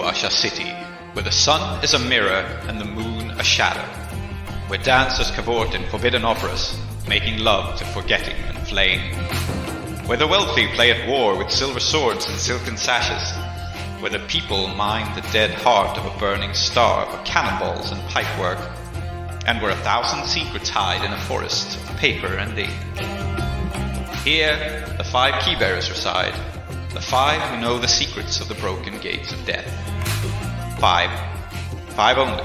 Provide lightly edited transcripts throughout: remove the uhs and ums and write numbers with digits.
Uduasha city, where the sun is a mirror and the moon a shadow, where dancers cavort in forbidden operas, making love to forgetting and flame, where the wealthy play at war with silver swords and silken sashes, where the people mine the dead heart of a burning star for cannonballs and pipework, and where 1,000 secrets hide in a forest of paper and ink. Here, the 5 keybearers reside, the 5 who know the secrets of the broken gates of death. 5. 5 only.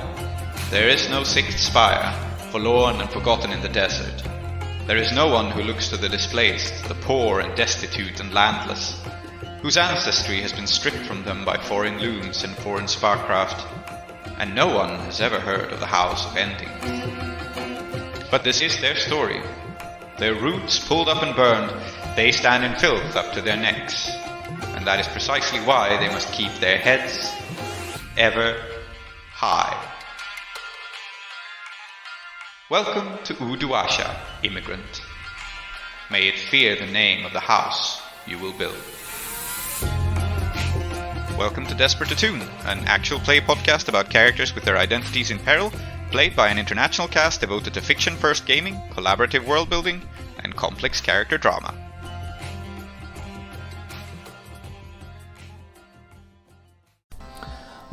There is no 6th spire, forlorn and forgotten in the desert. There is no one who looks to the displaced, the poor and destitute and landless, whose ancestry has been stripped from them by foreign looms and foreign sparkcraft, and no one has ever heard of the House of Ending. But this is their story. Their roots pulled up and burned, they stand in filth up to their necks, and that is precisely why they must keep their heads ever high. Welcome to Uduasha, immigrant. May it fear the name of the house you will build. Welcome to Desperate Attune, an actual play podcast about characters with their identities in peril, played by an international cast devoted to fiction-first gaming, collaborative world-building, and complex character drama.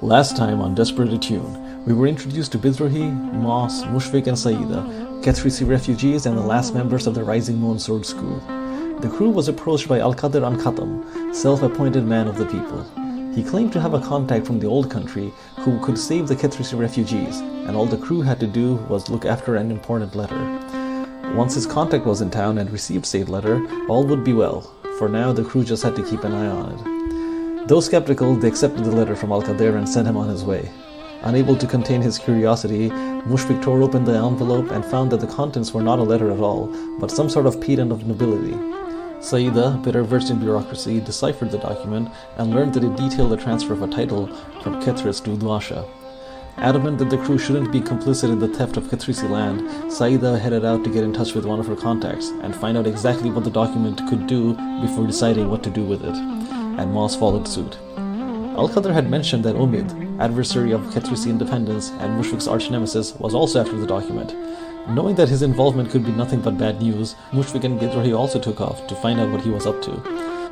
Last time on Desperate Attune, we were introduced to Bidrohi, Moss, Mushfiq and Saida, Kethrysi refugees and the last members of the Rising Moon Sword School. The crew was approached by Alkader Ankhattam, self-appointed man of the people. He claimed to have a contact from the old country who could save the Kethrysi refugees, and all the crew had to do was look after an important letter. Once his contact was in town and received said letter, all would be well. For now, the crew just had to keep an eye on it. Though skeptical, they accepted the letter from Alkader and sent him on his way. Unable to contain his curiosity, Mushfiq tore open the envelope and found that the contents were not a letter at all, but some sort of pedant of nobility. Saida, better versed in bureaucracy, deciphered the document and learned that it detailed the transfer of a title from Kethrys to Uduasha. Adamant that the crew shouldn't be complicit in the theft of Kethrysi land, Saida headed out to get in touch with one of her contacts and find out exactly what the document could do before deciding what to do with it. And Moss followed suit. Alkader had mentioned that Umid, adversary of Kethrysi independence and Mushfiq's arch-nemesis, was also after the document. Knowing that his involvement could be nothing but bad news, Mushfiq and Bidrohi also took off to find out what he was up to.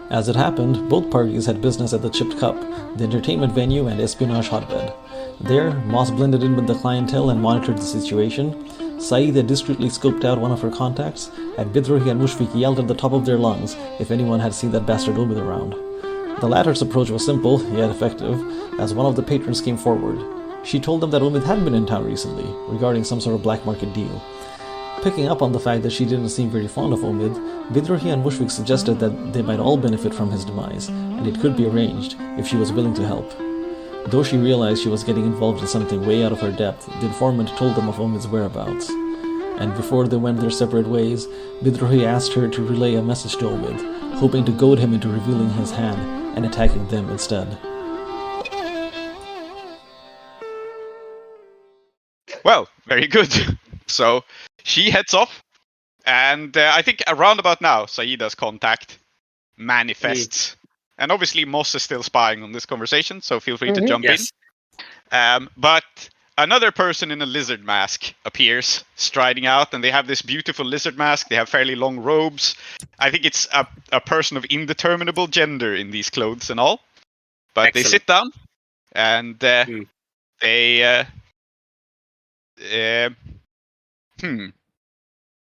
As it happened, both parties had business at the Chipped Cup, the entertainment venue and espionage hotbed. There, Moss blended in with the clientele and monitored the situation. Saida discreetly scoped out one of her contacts, and Bidrohi and Mushfiq yelled at the top of their lungs if anyone had seen that bastard Umid around. The latter's approach was simple, yet effective, as one of the patrons came forward. She told them that Umid had been in town recently, regarding some sort of black market deal. Picking up on the fact that she didn't seem very fond of Umid, Bidrohi and Mushfiq suggested that they might all benefit from his demise, and it could be arranged if she was willing to help. Though she realized she was getting involved in something way out of her depth, the informant told them of Umid's whereabouts. And before they went their separate ways, Bidrohi asked her to relay a message to Umid, hoping to goad him into revealing his hand and attacking them instead. Well, very good. So, she heads off, and I think around about now, Saida's contact manifests. And obviously Moss is still spying on this conversation, so feel free to jump in. But another person in a lizard mask appears, striding out, and they have this beautiful lizard mask. They have fairly long robes. I think it's a person of indeterminable gender in these clothes and all. But Excellent. They sit down, and they...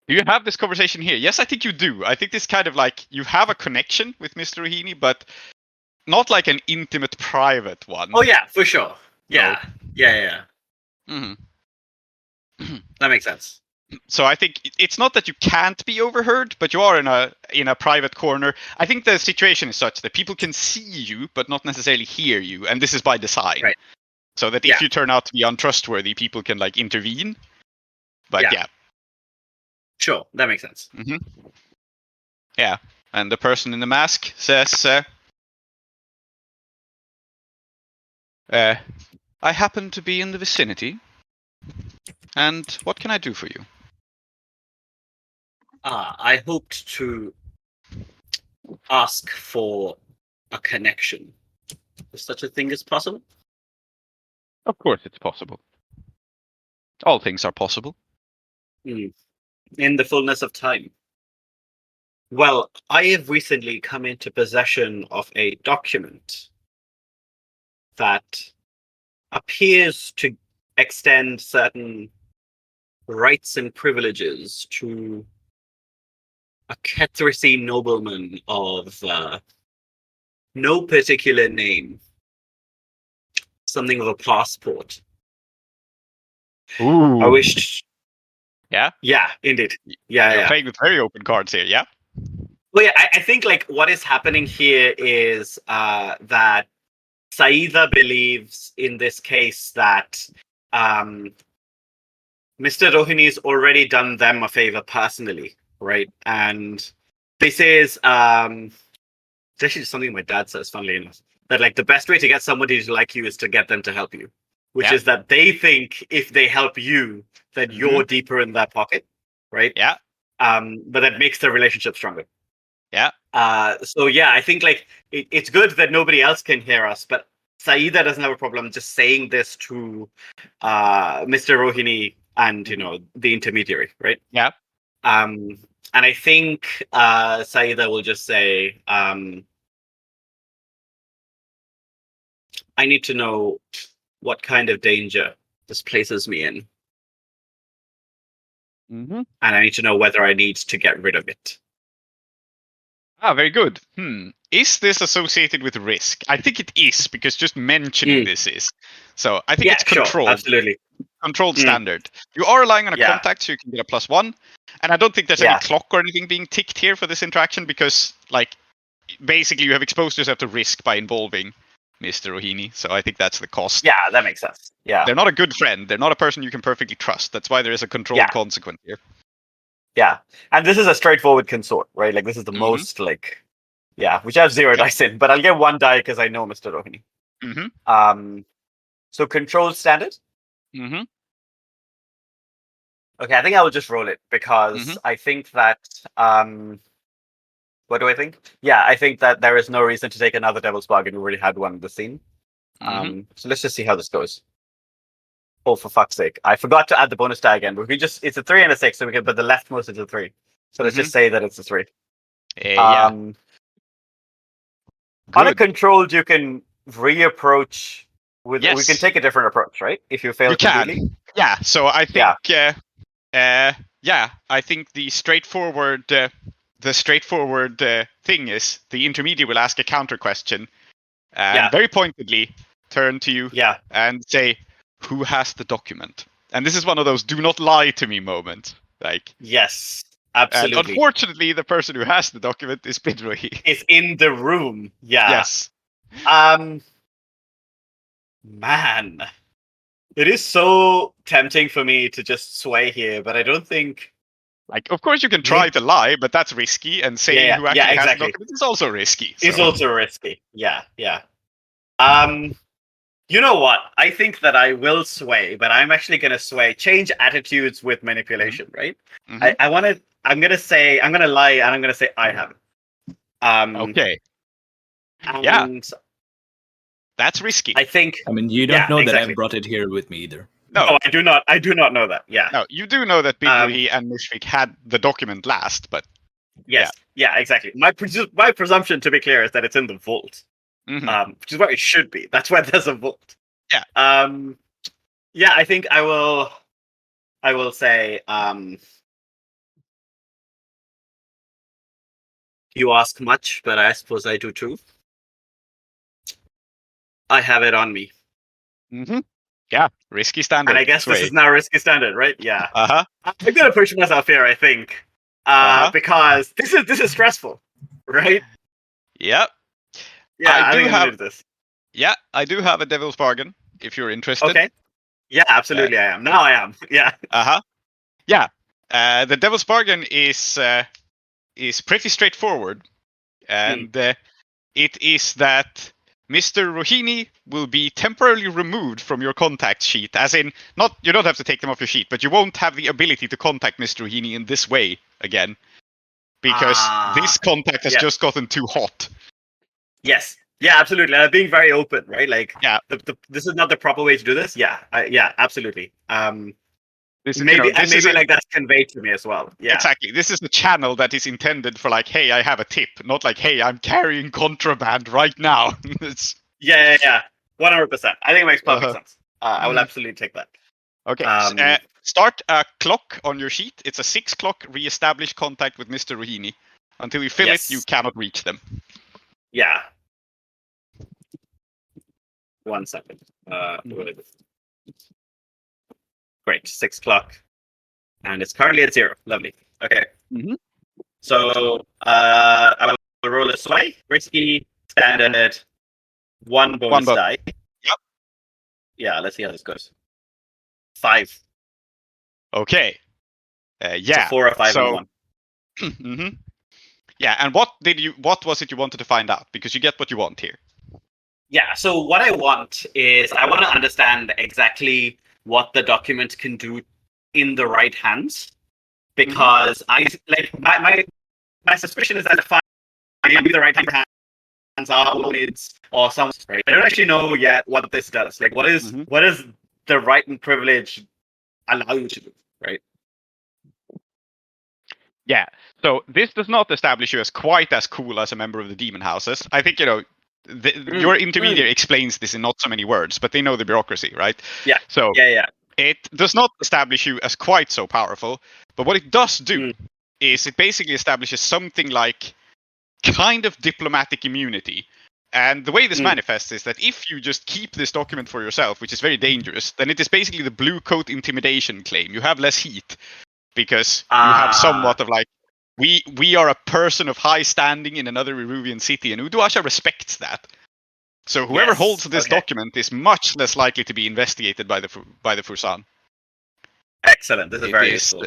Do you have this conversation here? Yes, I think you do. I think this kind of like, you have a connection with Mr. Rohini, but not like an intimate, private one. Oh yeah, for sure. Yeah. Oh. Yeah. Mm-hmm. That makes sense. So I think it's not that you can't be overheard, but you are in a private corner. I think the situation is such that people can see you, but not necessarily hear you, and this is by design. Right. So that if you turn out to be untrustworthy, people can like intervene. But yeah. Sure, that makes sense. Mm-hmm. Yeah, and the person in the mask says, I happen to be in the vicinity, and what can I do for you? I hoped to ask for a connection. If such a thing is possible? Of course it's possible. All things are possible. In the fullness of time. Well, I have recently come into possession of a document that appears to extend certain rights and privileges to a Kethrysi nobleman of no particular name. Something of a passport. Ooh. I wished. Yeah? Yeah, indeed. You're playing with very open cards here, yeah? Well, yeah, I think like what is happening here is that Saida believes in this case that Mr. Rohini's already done them a favor personally, right? And this is it's actually something my dad says, funnily enough, that like the best way to get somebody to like you is to get them to help you, which is that they think if they help you, that you're deeper in their pocket, right? Yeah. But that makes the relationship stronger. Yeah. So yeah, I think like it's good that nobody else can hear us, but Saida doesn't have a problem just saying this to Mr. Rohini and the intermediary, right? Yeah. And I think Saida will just say, I need to know what kind of danger this places me in. And I need to know whether I need to get rid of it. Ah, very good. Is this associated with risk? I think it is, because just mentioning this is. So I think it's controlled. Sure, absolutely. Controlled standard. You are relying on a contact, so you can get a +1. And I don't think there's any clock or anything being ticked here for this interaction, because, like, basically you have exposed yourself to risk by involving Mr. Rohini. So I think that's the cost. Yeah, that makes sense. Yeah. They're not a good friend. They're not a person you can perfectly trust. That's why there is a controlled consequence here. Yeah. And this is a straightforward consort, right? Like, this is the most, like, which I have 0 dice in, but I'll get 1 die because I know Mr. Rohini. So controlled standard? Okay, I think I will just roll it because I think that what do I think? Yeah, I think that there is no reason to take another Devil's Bargain. We already had one in the scene. So let's just see how this goes. Oh, for fuck's sake. I forgot to add the bonus die again. But it's a 3 and a 6, so we can, but the leftmost is a 3. So let's just say that it's a 3. Uncontrolled, you can reapproach with. We can take a different approach, right? If you fail completely. Yeah. So I think. I think the straightforward. Thing is the intermediate will ask a counter question, and very pointedly turn to you and say, "Who has the document?" And this is one of those "do not lie to me" moments. Like, yes, absolutely. And unfortunately, the person who has the document is Bidrohi. Is in the room. Yeah. Yes. Man, it is so tempting for me to just sway here, but I don't think. Like, of course you can try to lie, but that's risky, and saying who actually has the document is also risky. So. It's also risky. Yeah. You know what? I think that I will sway, but I'm actually going to sway. Change attitudes with manipulation, right? I'm going to lie, and I'm going to say I have it. Okay. And that's risky. I think. I mean, you don't know that I've brought it here with me either. No, I do not. I do not know that. Yeah. No, you do know that Bidrohi and Mushfik had the document last, but yes, yeah, exactly. My presumption, to be clear, is that it's in the vault, which is where it should be. That's why there's a vault. Yeah. I think I will. I will say. You ask much, but I suppose I do too. I have it on me. Yeah, risky standard. And I guess this is now risky standard, right? Yeah. I'm gonna push myself here, I think, because this is stressful, right? Yep. Yeah, I do have this. Yeah, I do have a Devil's Bargain. If you're interested. Okay. Yeah, absolutely, I am. Now I am. Yeah. Yeah. The Devil's Bargain is pretty straightforward, and it is that Mr. Rohini will be temporarily removed from your contact sheet, as in, you don't have to take them off your sheet, but you won't have the ability to contact Mr. Rohini in this way again, because this contact has just gotten too hot. Yes, Yeah, absolutely. Being very open, right? Like, Yeah. This is not the proper way to do this. Yeah, yeah, absolutely. This is, maybe this is like that's conveyed to me as well. Yeah, exactly. This is the channel that is intended for like, hey, I have a tip, not like, hey, I'm carrying contraband right now. It's 100%. I think it makes perfect sense. I will Mm. absolutely take that. okay. Start a clock on your sheet. It's a 6 clock. Re-establish contact with Mr. Rohini. Until you fill it, you cannot reach them. Yeah. 1 second. What is it? Great. 6 o'clock. And it's currently at 0. Lovely. Okay. Mhm. So I will roll a sway. Risky, standard, 1 bonus die. Yep. Yeah, let's see how this goes. 5. Okay. Yeah. So 4 or 5 and 1. Mm-hmm. Yeah, and what was it you wanted to find out? Because you get what you want here. Yeah, so what I want is I want to understand exactly what the document can do in the right hands. Because I like my suspicion is that if maybe the right hands are lids or some right. I don't actually know yet what this does. Like what is the right and privilege allow you to do, right? Yeah. So this does not establish you as quite as cool as a member of the demon houses. I think, your intermediary explains this in not so many words, but they know the bureaucracy, right? Yeah. So yeah. It does not establish you as quite so powerful, but what it does do is it basically establishes something like kind of diplomatic immunity. And the way this manifests is that if you just keep this document for yourself, which is very dangerous, then it is basically the blue coat intimidation claim. You have less heat because you have somewhat of like, we are a person of high standing in another Iruvian city, and Uduasha respects that. So whoever holds this document is much less likely to be investigated by the Fursan. Excellent. This is very useful.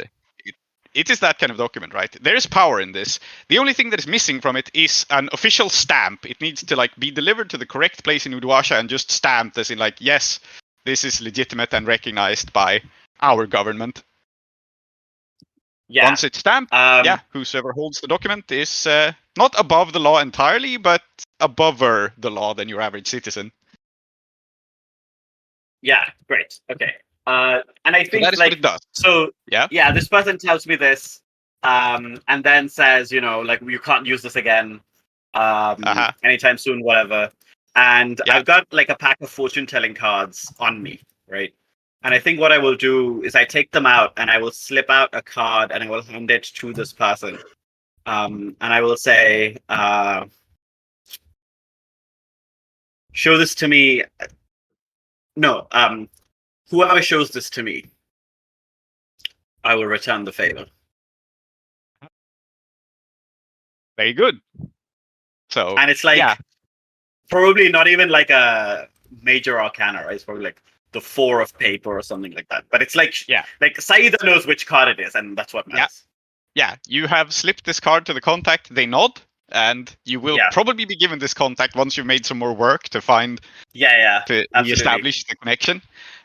It is that kind of document, right? There is power in this. The only thing that is missing from it is an official stamp. It needs to like be delivered to the correct place in Uduasha and just stamped as in like, yes, this is legitimate and recognized by our government. Yeah. Once it's stamped, whosoever holds the document is not above the law entirely, but abover the law than your average citizen. Yeah, great. Okay. And I think that is what it does. So this person tells me this, and then says, like you can't use this again, anytime soon, whatever. And I've got like a pack of fortune telling cards on me, right? And I think what I will do is I take them out and I will slip out a card and I will hand it to this person. And I will say, show this to me. No, whoever shows this to me, I will return the favor. Very good. So, and it's like probably not even like a major arcana, right? It's probably like the 4 of paper or something like that. But it's like like Saida knows which card it is, and that's what matters. Yeah, you have slipped this card to the contact. They nod, and you will probably be given this contact once you've made some more work to find to reestablish the connection.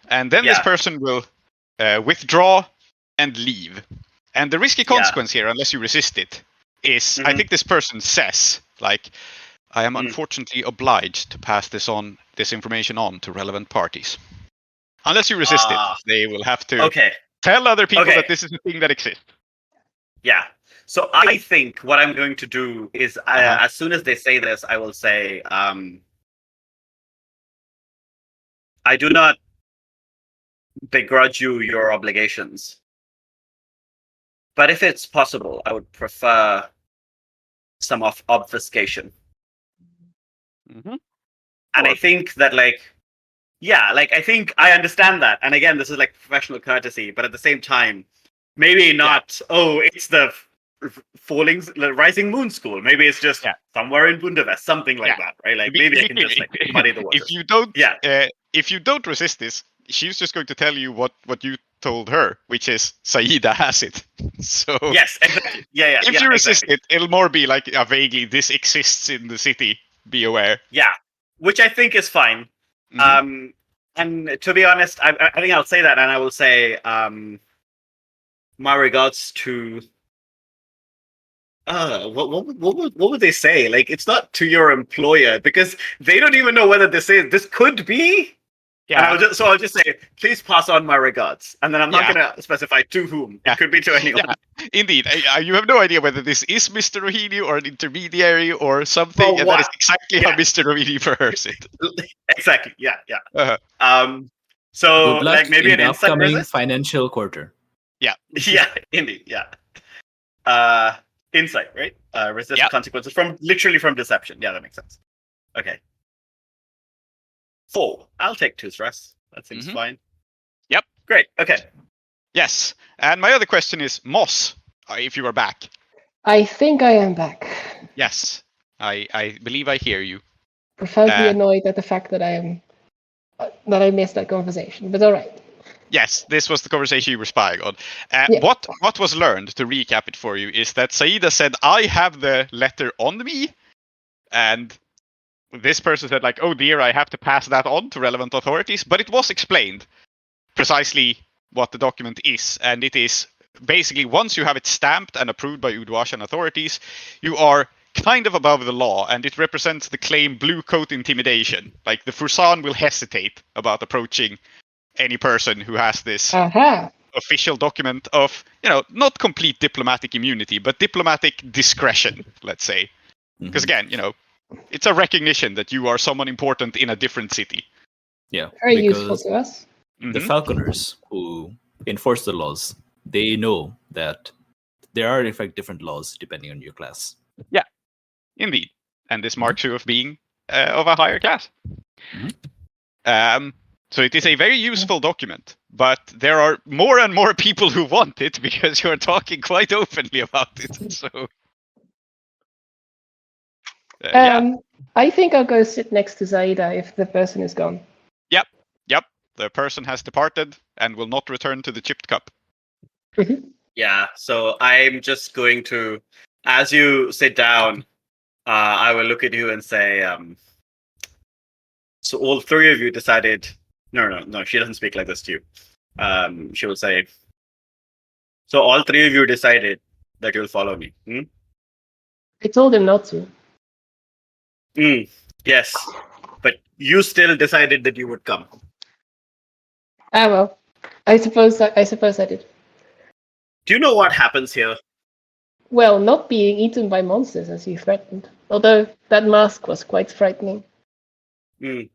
And then this person will withdraw and leave. And the risky consequence here, unless you resist it, is I think this person says, like, I am unfortunately obliged to pass this information on to relevant parties. Unless you resist it, they will have to tell other people that this is a thing that exists. Yeah. So I think what I'm going to do is, as soon as they say this, I will say, I do not begrudge you your obligations. But if it's possible, I would prefer some obfuscation. And I think that, I think I understand that. And again, this is like professional courtesy, but at the same time, maybe not, it's the rising moon school. Maybe it's just somewhere in Bundervest, something like that, right? Like maybe I can just muddy the waters. If you don't resist this, she's just going to tell you what you told her, which is Saida has it. So yes, exactly. If you resist it, it'll more be like a vaguely this exists in the city. Be aware. Yeah, which I think is fine. And to be honest, I think I'll say that, and I will say my regards to What would they say? Like, it's not to your employer because they don't even know whether this could be. Yeah. And I'll just say, please pass on my regards, and then I'm not going to specify to whom. It could be to anyone. Yeah, indeed. You have no idea whether this is Mr. Rohini or an intermediary or something, and that is exactly how Mr. Rohini prefers it. Exactly. Yeah. Uh-huh. So, Good luck like maybe in an the insight upcoming resist? financial quarter. Yeah. Yeah, indeed. Yeah. Insight, right? Resist consequences literally from deception. Yeah, that makes sense. Okay. 4. I'll take 2 stress. That seems fine. Yep. Great. Okay. Yes. And my other question is, Moss, if you are back. I think I am back. Yes. I believe I hear you. Profoundly annoyed at the fact that I missed that conversation, but all right. Yes, this was the conversation you were spying on. Yeah. What was learned, to recap it for you, is that Saida said, I have the letter on me, and this person said, like, oh dear, I have to pass that on to relevant authorities, but it was explained precisely what the document is, and it is basically, once you have it stamped and approved by Udwashan authorities, you are kind of above the law, and it represents the claim blue coat intimidation. Like, the Fursan will hesitate about approaching any person who has this official document of, not complete diplomatic immunity, but diplomatic discretion, let's say. Because again, it's a recognition that you are someone important in a different city. Yeah. Very useful to us. The falconers who enforce the laws, they know that there are in fact different laws depending on your class. Yeah, indeed. And this marks you of being of a higher class. So it is a very useful document, but there are more and more people who want it because you're talking quite openly about it. So, I think I'll go sit next to Zaida if the person is gone. Yep. The person has departed and will not return to the chipped cup. Yeah, so I'm just going to, as you sit down, I will look at you and say, so all 3 of you decided. No, she doesn't speak like this to you. She will say, so all 3 of you decided that you'll follow me. I told him not to. Yes, but you still decided that you would come. Well, I suppose I did. Do you know what happens here? Well, not being eaten by monsters as you threatened. Although that mask was quite frightening. The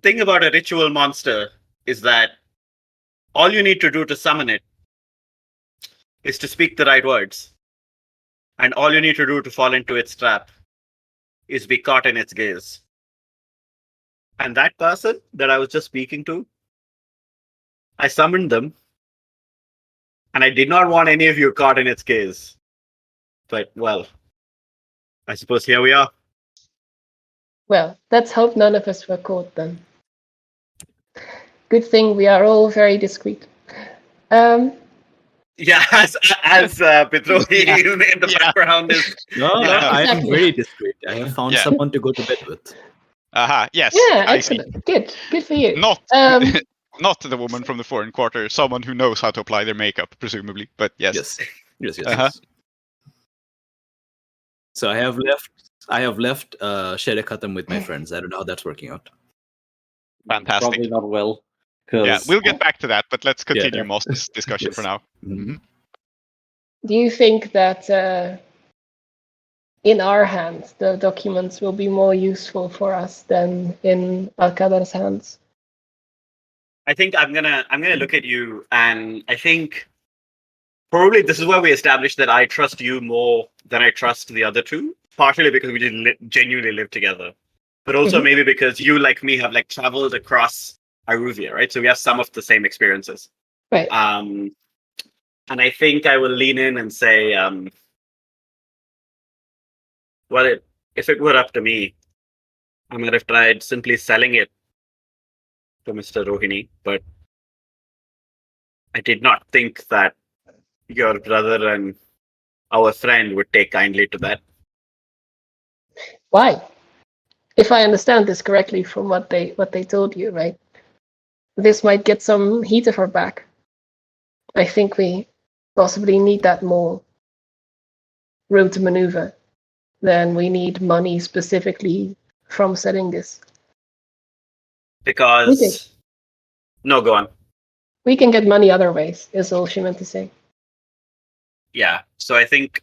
thing about a ritual monster is that all you need to do to summon it is to speak the right words. And all you need to do to fall into its trap is be caught in its gaze. And that person that I was just speaking to, I summoned them, and I did not want any of you caught in its gaze. But, well, I suppose here we are. Well, let's hope none of us were caught then. Good thing we are all very discreet. Yeah, as Pitrohi in the background is. No, I am very discreet. I have found someone to go to bed with. Yes. Yeah, excellent. Good for you. Not the woman from the foreign quarter, someone who knows how to apply their makeup, presumably. But yes. Yes. So I have left Shankarabharanam with my friends. I don't know how that's working out. Fantastic. Probably not well. Yeah, we'll get back to that, but let's continue Moss's discussion for now. Do you think that in our hands the documents will be more useful for us than in Alkadar's hands? I think I'm gonna look at you, and I think probably this is where we established that I trust you more than I trust the other 2. Partially because we didn't genuinely live together, but also maybe because you, like me, have traveled across Iruvian, right? So we have some of the same experiences. Right. And I think I will lean in and say, well, if it were up to me, I might have tried simply selling it to Mr. Rohini, but I did not think that your brother and our friend would take kindly to that. Why? If I understand this correctly from what they told you, right? This might get some heat of our back. I think we possibly need that more room to maneuver, then we need money specifically from selling this. Because no, go on. We can get money other ways, is all she meant to say. Yeah. So I think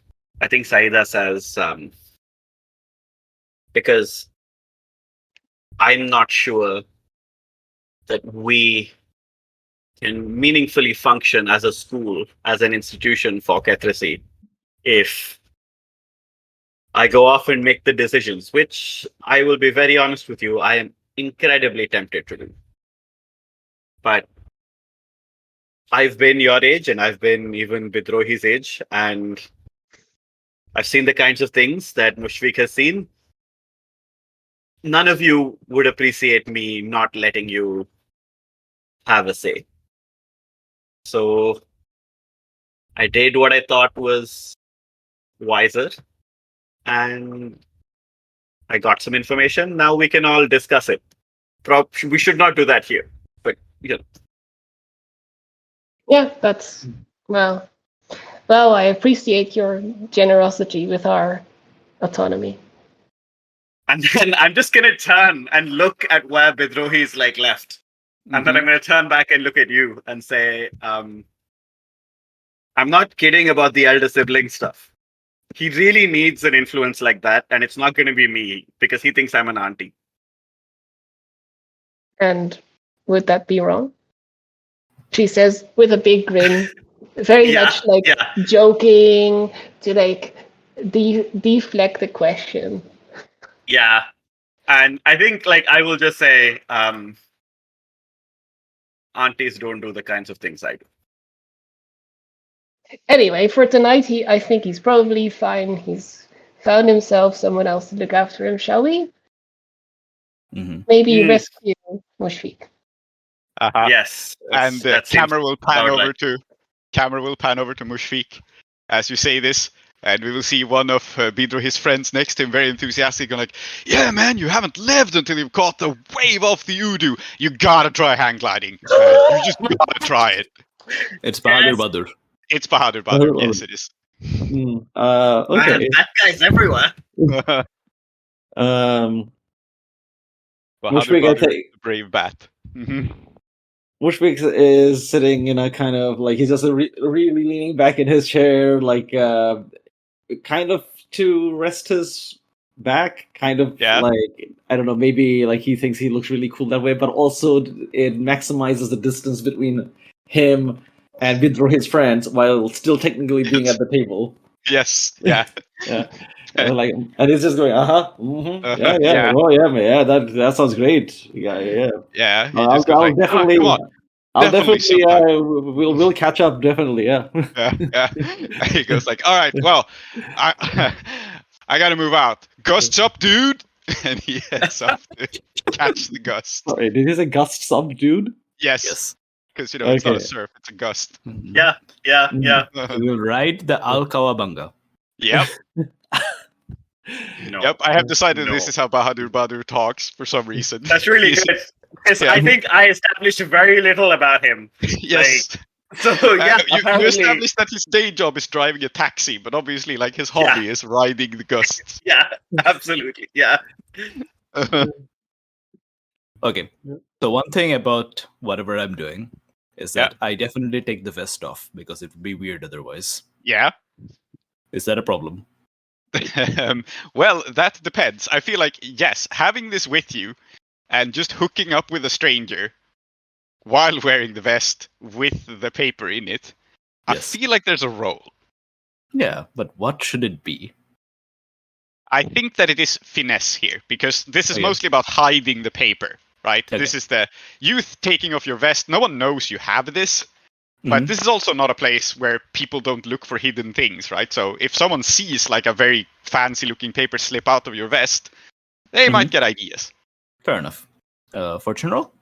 Saida says because I'm not sure that we can meaningfully function as a school, as an institution for Kethrysi, if I go off and make the decisions, which I will be very honest with you, I am incredibly tempted to do. But I've been your age, and I've been even Bidrohi's age, and I've seen the kinds of things that Mushfiq has seen. None of you would appreciate me not letting you have a say. So I did what I thought was wiser, and I got some information. Now we can all discuss it. We should not do that here, but you know. Yeah, that's well, I appreciate your generosity with our autonomy. And then I'm just gonna turn and look at where Bidrohi's like left. And then I'm gonna turn back and look at you and say, I'm not kidding about the elder sibling stuff. He really needs an influence like that, and it's not gonna be me because he thinks I'm an auntie. And would that be wrong? She says with a big grin, very much like joking to like deflect the question. Yeah. And I think like I will just say, aunties don't do the kinds of things I do. Anyway, for tonight, I think he's probably fine. He's found himself someone else to look after him, shall we? Maybe rescue Mushfiq. Yes. And the camera will pan over to Mushfiq as you say this, and we will see one of Bidrohi's friends next to him, very enthusiastic, and like, "Yeah, man, you haven't lived until you've caught the wave off the Udu. You gotta try hang gliding. You just gotta try it." It's Bahadur Badur. It's Bahadur Badur. Yes, it is. Okay. Man, that guy's everywhere. Bahadur Badur, the brave bat. Mushfiq is sitting in a kind of like he's just really leaning back in his chair, like kind of to rest his back, kind of like I don't know, maybe like he thinks he looks really cool that way, but also it maximizes the distance between him and Bidro, his friends, while still technically being at the table. Yes, yeah. Like, and it's just going, yeah, oh yeah, man, yeah, that sounds great, yeah. I'll definitely, we'll catch up, definitely, yeah. He goes like, all right, well, I gotta move out. Gusts up, dude, and he heads up to catch the gust. Sorry, did you say gusts up, dude? Yes. Because it's not a surf; it's a gust. Yeah. We'll ride the Alkawabanga. Yep. Yep, I have decided this is how Bahadur Badur talks for some reason. That's really good. I think I established very little about him. Yes. Like, so yeah, you established that his day job is driving a taxi, but obviously, like his hobby is riding the gusts. Yeah, absolutely. Yeah. Okay. So one thing about whatever I'm doing is that I definitely take the vest off because it would be weird otherwise. Yeah. Is that a problem? Well, that depends. I feel like, yes, having this with you and just hooking up with a stranger while wearing the vest with the paper in it, I feel like there's a role. Yeah, but what should it be? I think that it is finesse here, because this is mostly about hiding the paper, right? Okay. This is the youth taking off your vest. No one knows you have this. But this is also not a place where people don't look for hidden things, right? So if someone sees like a very fancy looking paper slip out of your vest, they might get ideas. Fair enough. Fortune roll?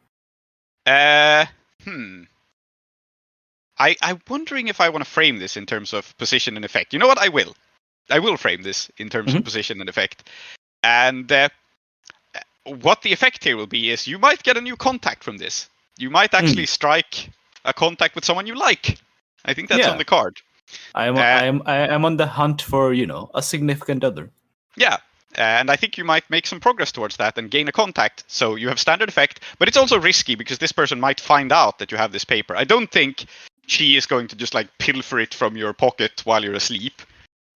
I'm wondering if I want to frame this in terms of position and effect. You know what? I will frame this in terms of position and effect. And what the effect here will be is you might get a new contact from this. You might actually strike a contact with someone you like. I think that's on the card. I'm on the hunt for, a significant other. Yeah, and I think you might make some progress towards that and gain a contact. So you have standard effect, but it's also risky because this person might find out that you have this paper. I don't think she is going to just like pilfer it from your pocket while you're asleep.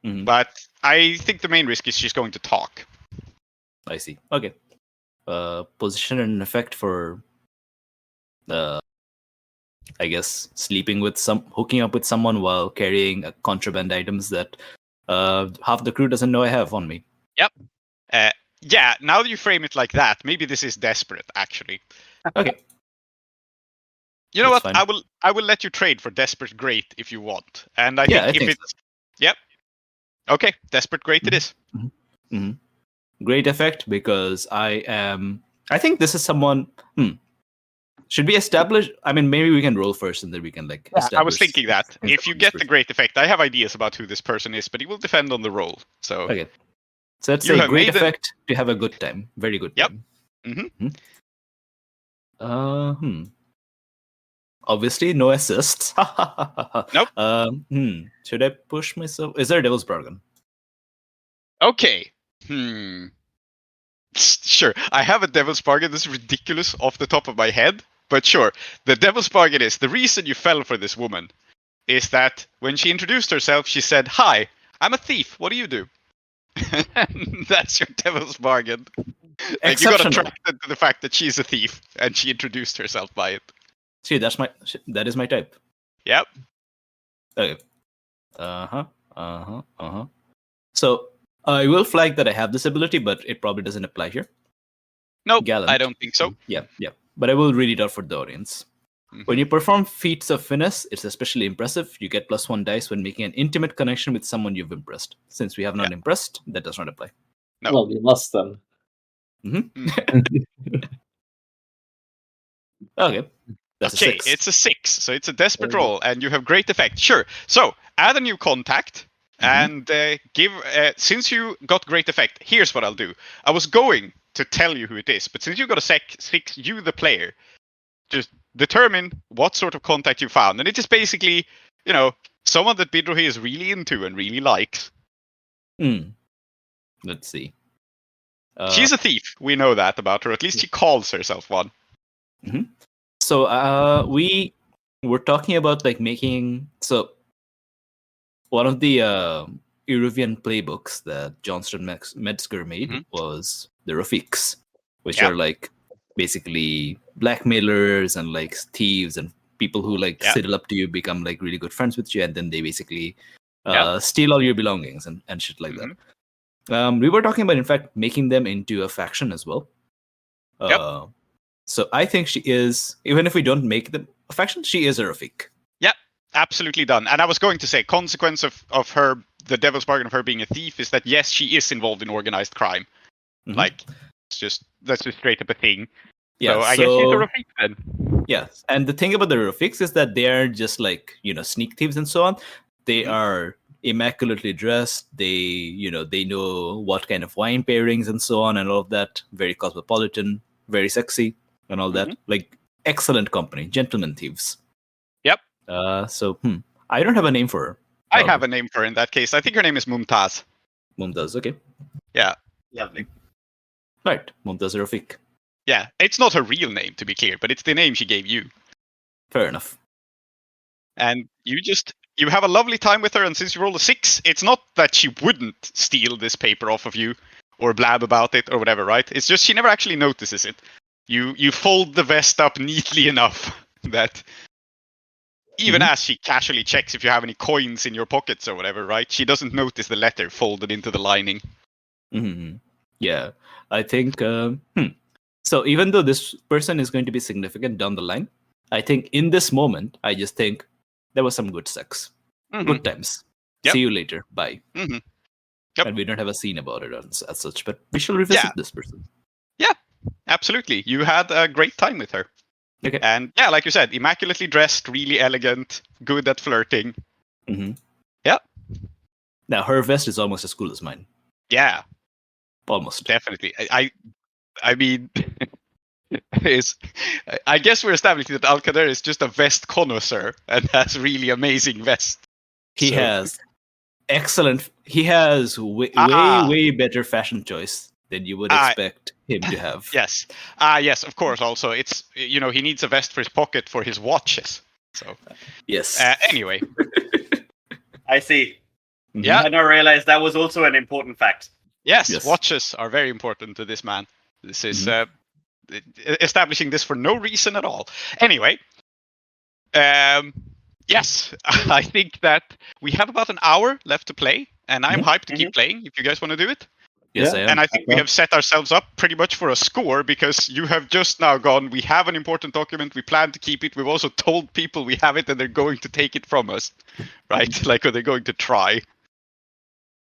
Mhm. But I think the main risk is she's going to talk. I see. Okay. Position and effect for, I guess, hooking up with someone while carrying contraband items that half the crew doesn't know I have on me. Yep. Yeah, now that you frame it like that, maybe this is desperate, actually. Okay. You know That's what? fine. I will let you trade for desperate great if you want. And I Yeah, think I if think it's yep. Okay, desperate great it is. Mhm. Great effect because I think this is someone. Should we establish? I mean, maybe we can roll first and then we can establish. I was thinking that. If you get the person. great effect, I have ideas about who this person is, but it will depend on the roll. So Okay. So let's You say have great made the- effect to have a good time. Very good Yep. time. Obviously, no assists. Nope. Should I push myself? Is there a devil's bargain? Okay. Sure. I have a devil's bargain. This is ridiculous off the top of my head, but sure. The devil's bargain is the reason you fell for this woman is that when she introduced herself, she said, "Hi, I'm a thief. What do you do?" That's your devil's bargain. Like, you got Exceptional. attracted to the fact that she's a thief, and she introduced herself by it. See, that is my type. Yep. Okay. So I will flag that I have this ability, but it probably doesn't apply here. Nope, Gallant. I don't think so. Yeah. But I will read it out for the audience. Mhm. When you perform feats of finesse, it's especially impressive. You get +1 dice when making an intimate connection with someone you've impressed. Since we have not impressed, that does not apply. No. Well, we must then. Okay. That's Okay, a 6. it's a 6, so it's a desperate roll, and you have great effect. Sure. So add a new contact, and give. Since you got great effect, here's what I'll do. I was going to tell you who it is, but since you got a 6, you the player, just determine what sort of contact you found, and it is basically, someone that Bidrohi is really into and really likes. Let's see. She's a thief. We know that about her. At least she calls herself one. So we were talking about making. So one of the Iruvian playbooks that Johnstone Metzger made was the Rafiks, which are basically blackmailers and thieves and people who sidle up to you, become really good friends with you, and then they basically steal all your belongings and shit like that. We were talking about, in fact, making them into a faction as well. So I think she is, even if we don't make them a faction, she is a Rafik. Yep, absolutely done. And I was going to say, consequence of her, the devil's bargain of her being a thief is that, yes, she is involved in organized crime. That's just straight up a thing. Yeah, so I guess she's a Rafik then. Yeah, and the thing about the Rafiks is that they are just sneak thieves and so on. They are immaculately dressed. They know what kind of wine pairings and so on and all of that. Very cosmopolitan, very sexy and all that. Excellent company, gentlemen thieves. Yep. So I don't have a name for her. I have a name for her in that case. I think her name is Mumtaz. Mumtaz, okay. Yeah. Lovely. Right, Mumtaz Rafik. Yeah, it's not her real name, to be clear, but it's the name she gave you. Fair enough. And you have a lovely time with her, and since you rolled a 6, it's not that she wouldn't steal this paper off of you or blab about it or whatever, right? It's just she never actually notices it. You fold the vest up neatly enough that even as she casually checks if you have any coins in your pockets or whatever, right? She doesn't notice the letter folded into the lining. Yeah, I think... So even though this person is going to be significant down the line, I think in this moment, I just think there was some good sex. Good times. Yep. See you later. Bye. Yep. And we don't have a scene about it as such, but we shall revisit this person. Yeah, absolutely. You had a great time with her. Okay. And yeah, like you said, immaculately dressed, really elegant, good at flirting. Yeah. Now, her vest is almost as cool as mine. Yeah. Almost. Definitely. I mean, I guess we're establishing that Alkader is just a vest connoisseur and has really amazing vests. He has excellent. He has way better fashion choice than you would expect him to have. Yes. Yes, of course. Also, it's he needs a vest for his pocket for his watches. So yes. Anyway, I see. Yeah. I now realize that was also an important fact. Yes, watches are very important to this man. This is establishing this for no reason at all. Anyway, yes, I think that we have about an hour left to play, and I'm hyped to keep playing. If you guys want to do it. Yes, I am. And I think we have set ourselves up pretty much for a score because you have just now gone, we have an important document, we plan to keep it, we've also told people we have it and they're going to take it from us, right? Like, are they going to try?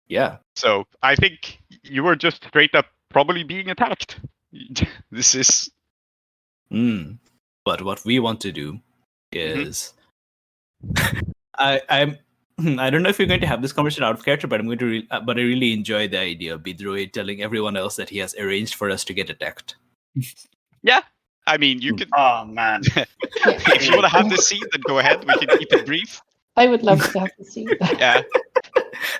Yeah. So I think you were just straight up probably being attacked. This is... But what we want to do is... I don't know if you're going to have this conversation out of character, but I'm going to. But I really enjoy the idea of Bidroid telling everyone else that he has arranged for us to get attacked. Yeah, I mean, you can. Oh man! If you want to have this scene, then go ahead. We can keep it brief. I would love to have to see that. Yeah.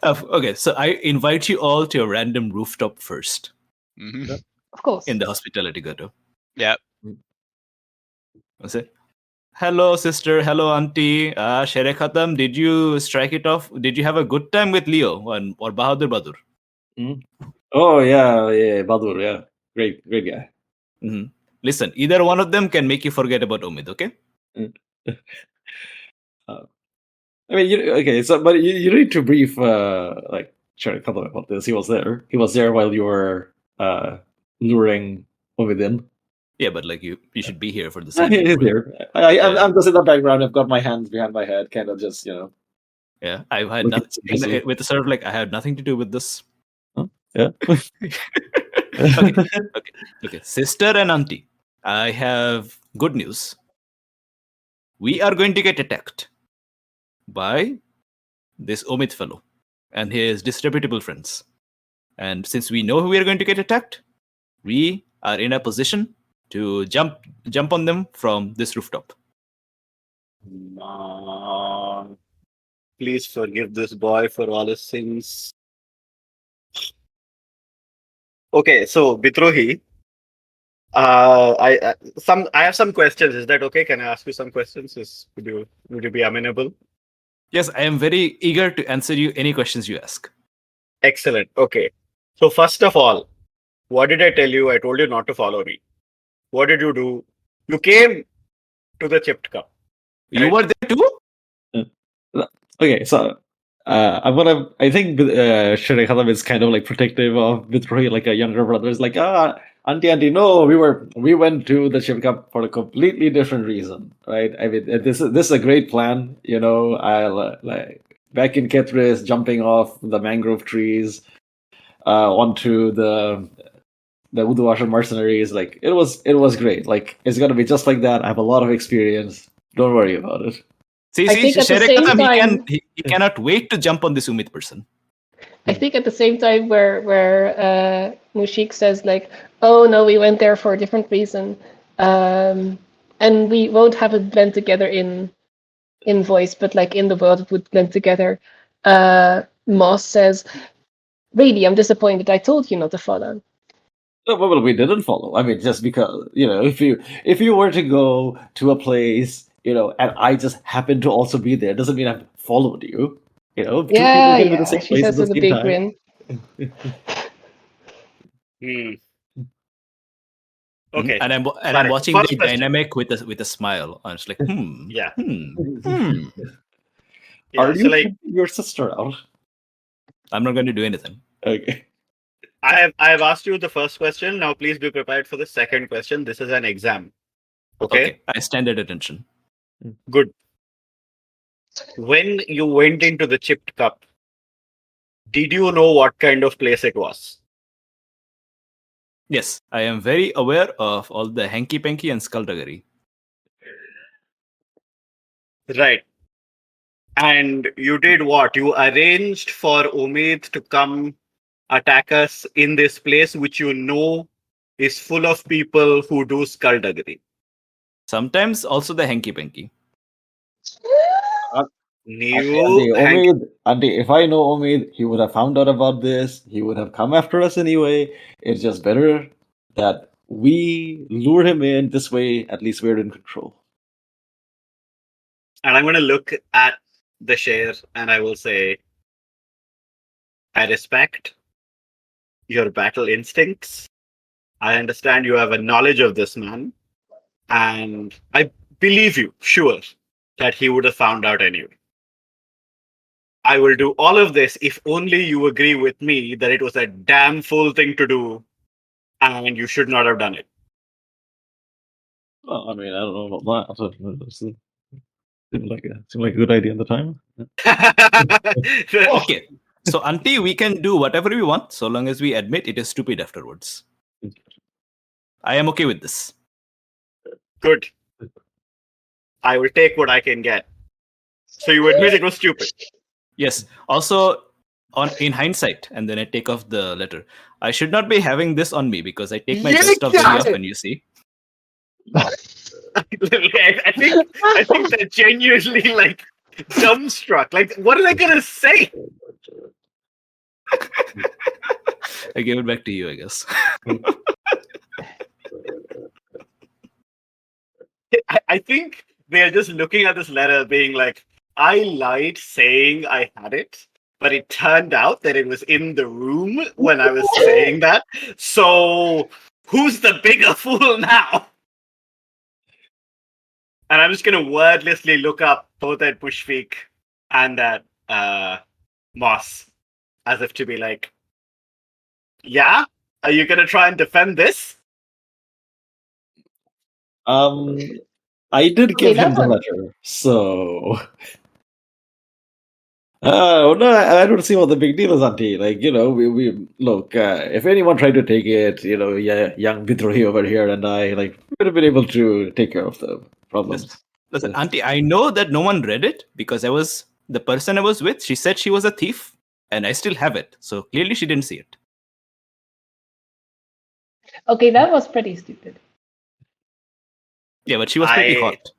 Okay, so I invite you all to a random rooftop first. Of course. In the hospitality ghetto. Yeah. What's it? Hello, sister. Hello, auntie. Shere Khatam, did you strike it off? Did you have a good time with Leo or Bahadur Badur? Oh, yeah, Badur, yeah. Great guy. Listen, either one of them can make you forget about Omid, okay? I mean, but you need to brief, Shere Khatam about this. He was there. He was there while you were luring Omid in. Yeah, but like you should be here for the same. He's here. I'm just in the background. I've got my hands behind my head, kind of just, Yeah, I've had nothing with the sort of like I had nothing to do with this. Huh? Yeah. Okay. Sister and auntie, I have good news. We are going to get attacked by this Omid fellow and his disreputable friends. And since we know we are going to get attacked, we are in a position to jump on them from this rooftop. Please forgive this boy for all his sins. Okay, so Bidrohi, I have some questions. Is that okay? Can I ask you some questions? Would you be amenable? Yes, I am very eager to answer you any questions you ask. Excellent. Okay. So first of all, what did I tell you? I told you not to follow me. What did you do? You came to the chipped cup. Right? You were there too? Okay, so I think Shere Khatam is kind of like protective of Bidrohi, like a younger brother. Is like, auntie, no, we went to the chipped cup for a completely different reason, right? I mean, this is a great plan. I'll back in Kethrys, jumping off the mangrove trees onto the Udawashan mercenaries, like it was great. Like it's gonna be just like that. I have a lot of experience. Don't worry about it. See, Shere Khatam, he cannot wait to jump on this Umid person. I think at the same time where Mushik says like, oh no, we went there for a different reason, and we won't have it blend together in voice, but like in the world it would blend together. Moss says, really, I'm disappointed. I told you not to follow. Well, we didn't follow. I mean, just because if you were to go to a place, and I just happen to also be there, doesn't mean I've followed you. Two people can be the same she place says at the with a same big time. grin. Okay, and I'm watching the dynamic with a smile. I'm just like, Yeah. Are you taking your sister out? I'm not going to do anything. Okay. I have asked you the first question. Now please be prepared for the second question. This is an exam. Okay? I stand at attention. Good. When you went into the chipped cup, did you know what kind of place it was? Yes, I am very aware of all the hanky-panky and skullduggery. Right. And you did what? You arranged for Omid to come attack us in this place, which you know is full of people who do skullduggery. Sometimes also the hanky-panky. Andy, if I know Omid, he would have found out about this. He would have come after us anyway. It's just better that we lure him in this way. At least we're in control. And I'm going to look at the share and I will say, I respect your battle instincts. I understand you have a knowledge of this man. And I believe you, sure, that he would have found out anyway. I will do all of this if only you agree with me that it was a damn fool thing to do and you should not have done it. Well, I mean, I don't know about that. Seemed like a good idea at the time. Okay. So, Auntie, we can do whatever we want so long as we admit it is stupid afterwards. I am okay with this. Good. I will take what I can get. So you admit it was stupid. Yes. Also, in hindsight, and then I take off the letter. I should not be having this on me because I take my best stuff very often, you see. I think they're genuinely like dumbstruck. Like, what are they gonna say? I gave it back to you, I guess. I think they're just looking at this letter being like, I lied saying I had it, but it turned out that it was in the room when I was saying that. So who's the bigger fool now? And I'm just going to wordlessly look up both at Mushfiq and at Moss as if to be like, yeah? Are you going to try and defend this? I did give him the letter, so... no, I don't see what the big deal is, Auntie. Like, we look, if anyone tried to take it, young Bidrohi over here and I, like, would have been able to take care of the problems. Listen, Auntie, I know that no one read it because the person I was with, she said she was a thief, and I still have it. So clearly she didn't see it. Okay, that was pretty stupid. Yeah, but she was pretty hot.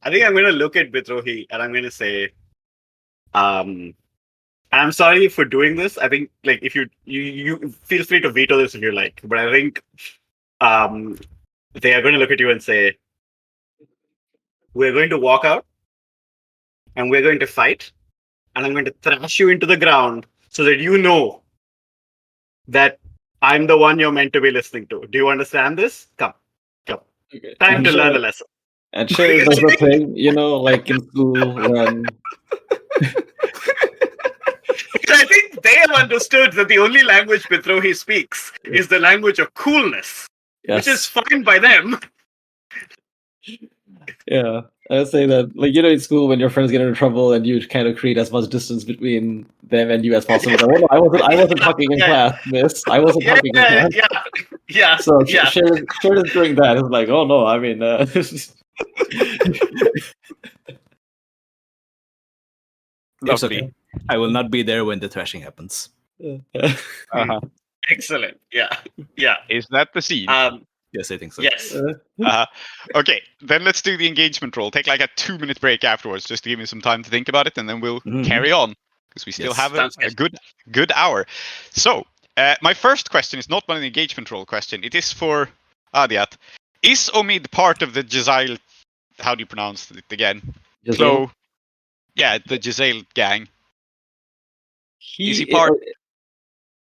I think I'm going to look at Bidrohi and I'm going to say, I'm sorry for doing this. I think, like, if you feel free to veto this if you like, but I think they are going to look at you and say, we're going to walk out and we're going to fight and I'm going to thrash you into the ground so that you know that I'm the one you're meant to be listening to. Do you understand this? Come. Okay. Time to learn a lesson. And sure, that's the thing, like in school when... I think they have understood that the only language Bidrohi speaks is the language of coolness, which is fine by them. Yeah, I would say that, like, in school when your friends get into trouble and you kind of create as much distance between them and you as possible. I wasn't talking in class, miss. I wasn't talking in class. Yeah. So Sharon is doing that. It's like, oh no, I mean, it's okay. I will not be there when the thrashing happens. Excellent. Yeah. Is that the scene? Yes, I think so. Yes. Okay, then let's do the engagement roll. Take like a 2-minute break afterwards, just to give me some time to think about it, and then we'll carry on because we still have a good hour. So, my first question is not one of the engagement roll question. It is for Aadiyat. Is Omid part of the Jezail? How do you pronounce it again? Klow. Yeah, the Jezail gang. Is he part?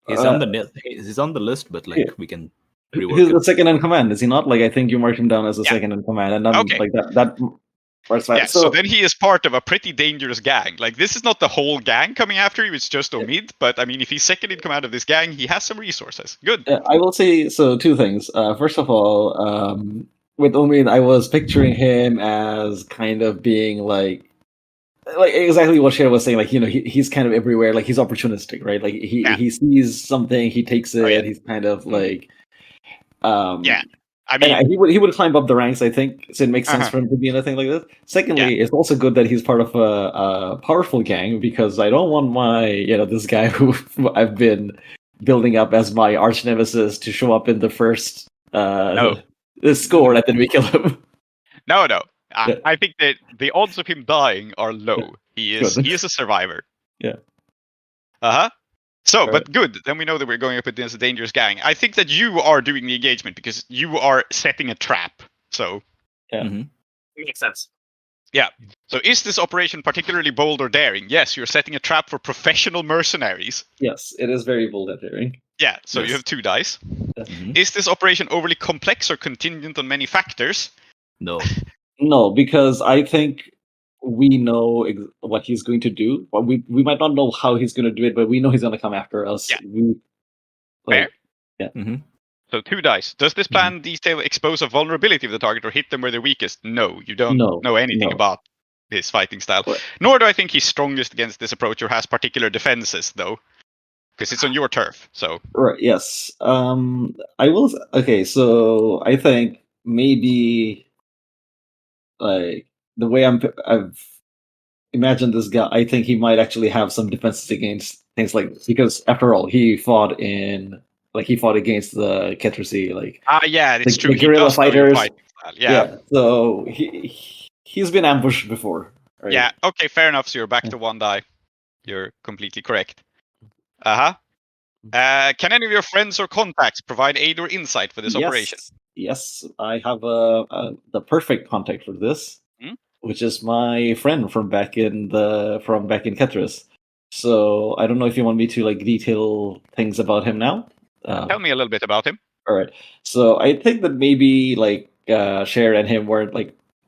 He's on the list, but like we can. He's the second in command, is he not? Like, I think you marked him down as the second in command, and I'm like that. Yeah, so then he is part of a pretty dangerous gang. Like, this is not the whole gang coming after him; it's just Omid. But I mean, if he's second in command of this gang, he has some resources. Good. I will say two things. First of all, with Omid, I was picturing him as kind of being like exactly what Shara was saying. Like, he's kind of everywhere. Like, he's opportunistic, right? Like, he sees something, he takes it. He's kind of like. I mean, he would climb up the ranks, I think, so it makes sense for him to be in a thing like this. Secondly, it's also good that he's part of a powerful gang, because I don't want my, this guy who I've been building up as my arch nemesis to show up in the first score and then we kill him. No. I think that the odds of him dying are low. He is a survivor. Yeah. So, Right. but good. Then we know that we're going up against a dangerous gang. I think that you are doing the engagement because you are setting a trap. So, Makes sense. yeah. So, is this operation particularly bold or daring? Yes, you're setting a trap for professional mercenaries. Yes, it is very bold and daring. Yeah. So you have 2 dice. Mhm. Is this operation overly complex or contingent on many factors? No. No, because I think we know what he's going to do. Well, we might not know how he's going to do it, but we know he's going to come after us. Yeah. Fair. So 2 dice. Does this plan detail expose a vulnerability of the target or hit them where they're weakest? No, you don't know anything about his fighting style. Right. Nor do I think he's strongest against this approach or has particular defenses, though. Because it's on your turf, so... Right, yes. I will... Okay, so I think maybe... Like, the way I've imagined this guy, I think he might actually have some defenses against things like... Because, after all, he fought against the Kethrysi, like... yeah, it's true. The guerrilla fighters. Yeah. So, he's been ambushed before. Right? Yeah, okay, fair enough. So you're back to 1 die. You're completely correct. Can any of your friends or contacts provide aid or insight for this operation? Yes, I have the perfect contact for this, which is my friend from back in Kethrys. So I don't know if you want me to detail things about him now. Tell me a little bit about him. All right. So I think that maybe Cher and him weren't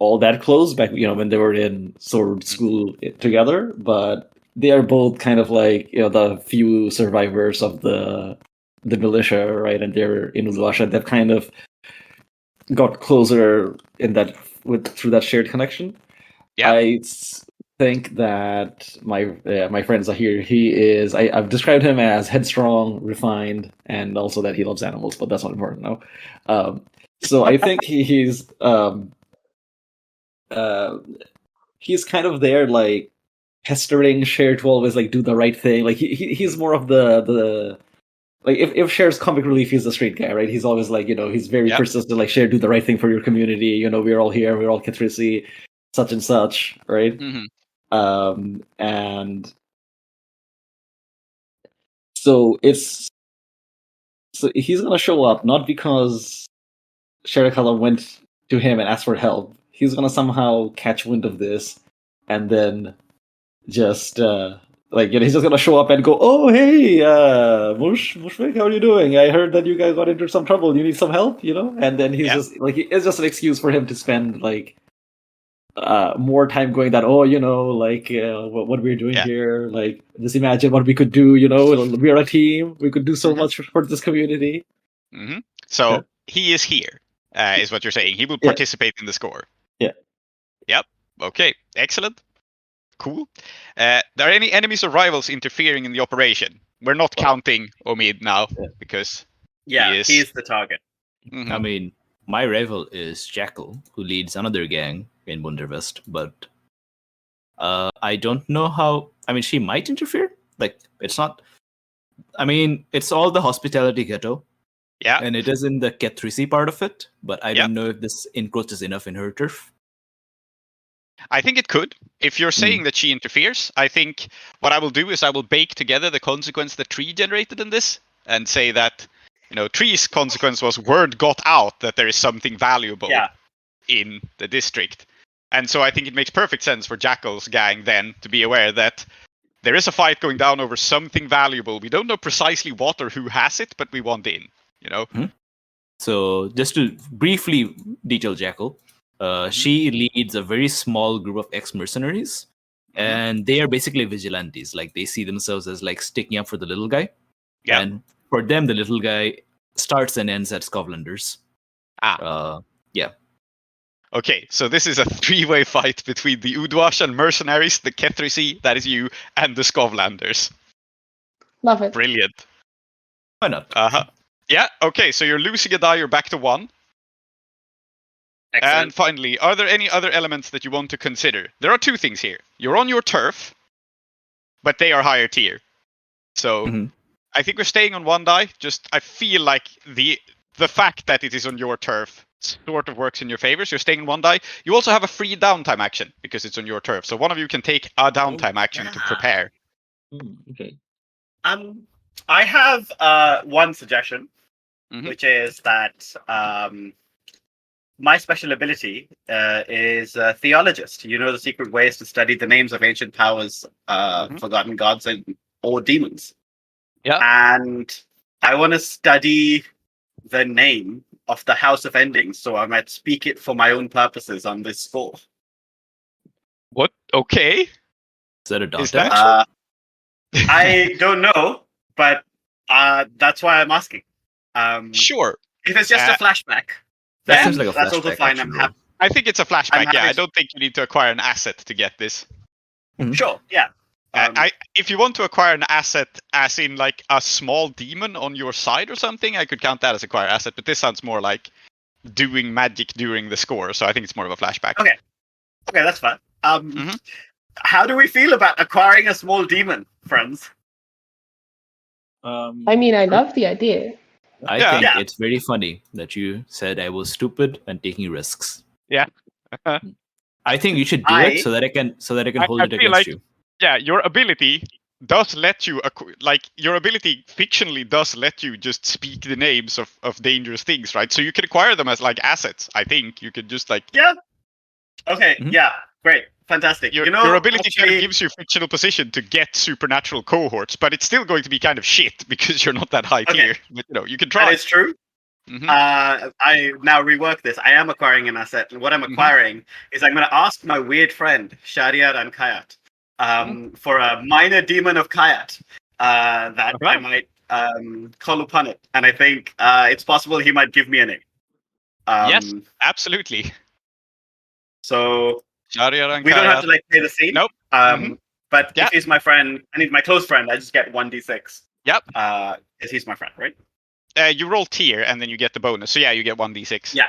all that close back, when they were in sword school together, but they are both kind of the few survivors of the militia, right? And they're in Russia. They've kind of got closer through that shared connection. Yeah. I think that my friend Zahir, I've described him as headstrong, refined, and also that he loves animals, but that's not important now. So I think he's kind of there, pestering Cher to always do the right thing. He's more of the if Cher's comic relief, he's the straight guy, right? He's always he's very persistent, Cher, do the right thing for your community. We're all here, we're all Kethrysi, such and such, right? And so he's gonna show up not because Shankarabharanam went to him and asked for help. He's gonna somehow catch wind of this, and then just he's just gonna show up and go, "Oh, hey, Mushfik, how are you doing? I heard that you guys got into some trouble. You need some help, And then he's just it's just an excuse for him to spend more time going that, what we're doing here. Just imagine what we could do. We're a team. We could do so much for this community. So he is here, is what you're saying. He will participate in the score. Yeah. Yep. Okay. Excellent. Cool. Are any enemies or rivals interfering in the operation? We're not counting Omid now because he's the target. I mean, my rival is Jackal, who leads another gang in Bundervest, but I don't know how. I mean, she might interfere. It's not. I mean, it's all the hospitality ghetto. Yeah. And it is in the Kethrysi part of it, but I don't know if this encroaches enough in her turf. I think it could. If you're saying that she interferes, I think what I will do is I will bake together the consequence that Tree generated in this and say that, Tree's consequence was word got out that there is something valuable in the district. And so I think it makes perfect sense for Jackal's gang then to be aware that there is a fight going down over something valuable. We don't know precisely what or who has it, but we want in, So just to briefly detail Jackal, she leads a very small group of ex-mercenaries, and they are basically vigilantes. They see themselves as sticking up for the little guy. Yeah. And for them, the little guy starts and ends at Skovlanders. Okay, so this is a 3-way fight between the Udwashan mercenaries, the Kethrysi, that is you, and the Skovlanders. Love it. Brilliant. Why not? Yeah, okay, so you're losing a die, you're back to 1. Excellent. And finally, are there any other elements that you want to consider? There are 2 things here. You're on your turf, but they are higher tier. So I think we're staying on 1 die. I feel like the fact that it is on your turf sort of works in your favor. So you're staying in 1 die. You also have a free downtime action because it's on your turf. So one of you can take a downtime action to prepare. Okay. I have one suggestion, which is that my special ability is theologist. You know the secret ways to study the names of ancient powers, forgotten gods, or demons. Yeah. And I want to study the name of the House of Endings, so I might speak it for my own purposes on this score. What? Okay. Is that a dot Is that- dash? I don't know, but that's why I'm asking. Sure. If it's just a flashback, That then seems like a that's also flashback fine. action I'm roll. happy. I think it's a flashback. I'm Yeah, I happy- don't think you need to acquire an asset to get this. Sure, yeah. If you want to acquire an asset, as in like a small demon on your side or something, I could count that as acquire asset. But this sounds more like doing magic during the score, so I think it's more of a flashback. Okay, that's fine. How do we feel about acquiring a small demon, friends? I mean, I love the idea. I Yeah. think Yeah. it's very funny that you said I was stupid and taking risks. Yeah. I think you should do I- it so that I can hold I it feel against like- you. Yeah, your ability does let you your ability fictionally does let you just speak the names of dangerous things, right? So you can acquire them as like assets. I think you could just like Yeah. Okay. Mhm. Yeah. Great. Fantastic. your ability kind actually, of gives you fictional position to get supernatural cohorts, but it's still going to be kind of shit because you're not that high Okay. tier. But you can try. that is true. Mhm. I now rework this. I am acquiring an asset, and what I'm acquiring is I'm going to ask my weird friend Shadiat Ankhattam for a minor demon of Kayat that I might call upon it, and I think it's possible he might give me a name. Yes. Absolutely. So Shariar we don't have to like play the scene. Nope. But Yeah. if he's my friend and he's my close friend, I just get 1d6. Yep. If he's my friend, right? You roll tier and then you get the bonus. So yeah, you get 1d6. Yeah.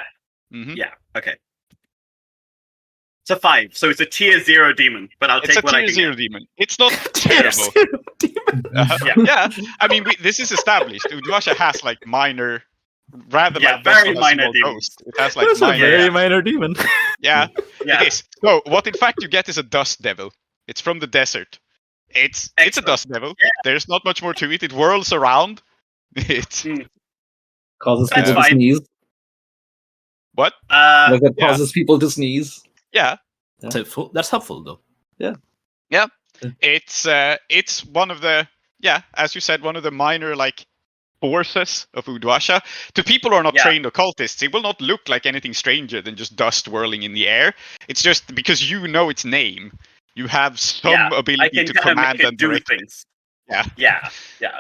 Mhm. Yeah. Okay. It's a 5, so it's a tier 0 demon. But I'll It's take a what I tier can 0 get. demon. It's not terrible. Yeah. Yeah. I mean, this is established. Udvasha has like minor, rather Yeah, like very just a minor small demons. ghost. It has like That's a minor. very Yeah. minor demon. Yeah, Yeah. it is. So what in fact you get is a dust devil. It's from the desert. It's a Excellent. dust devil. Yeah. There's not much more to it. It whirls around. It's Causes That's people to fine. sneeze. what? Like that yeah. causes people to sneeze. Yeah. That's helpful. That's helpful though. It's one of the as you said, one of the minor like forces of Udvasha. To people who are not Yeah. trained occultists, it will not look like anything stranger than just dust whirling in the air. It's just because you know its name, you have some I ability can to kind of command make it and do direct it. things. Yeah. Yeah.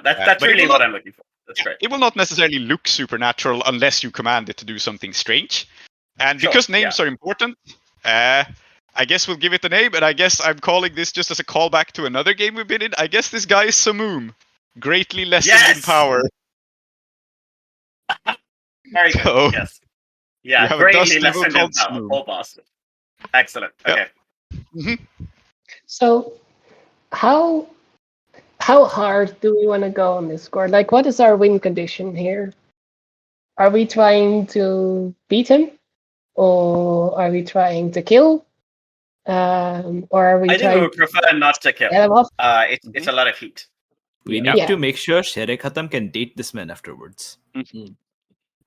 That's But it really will what not- I'm looking for. That's great. It will not necessarily look supernatural unless you command it to do something strange. And Sure, because names are important, I guess we'll give it a name, and I guess I'm calling this just as a callback to another game we've been in. I guess this guy is Samoom. Greatly lessened in Yes! power. Very good. So, Yes. you Yeah. have a Greatly dust level lessened in called power. Smooth. Poor bastard. Excellent. Yep. Okay. So, how hard do we want to go on this score? Like, what is our win condition here? Are we trying to beat him, or are we trying to kill, or are we I think we trying would prefer not to kill. to get him off? It's a lot of heat. We Yeah. need to make sure Shankarabharanam can date this man afterwards.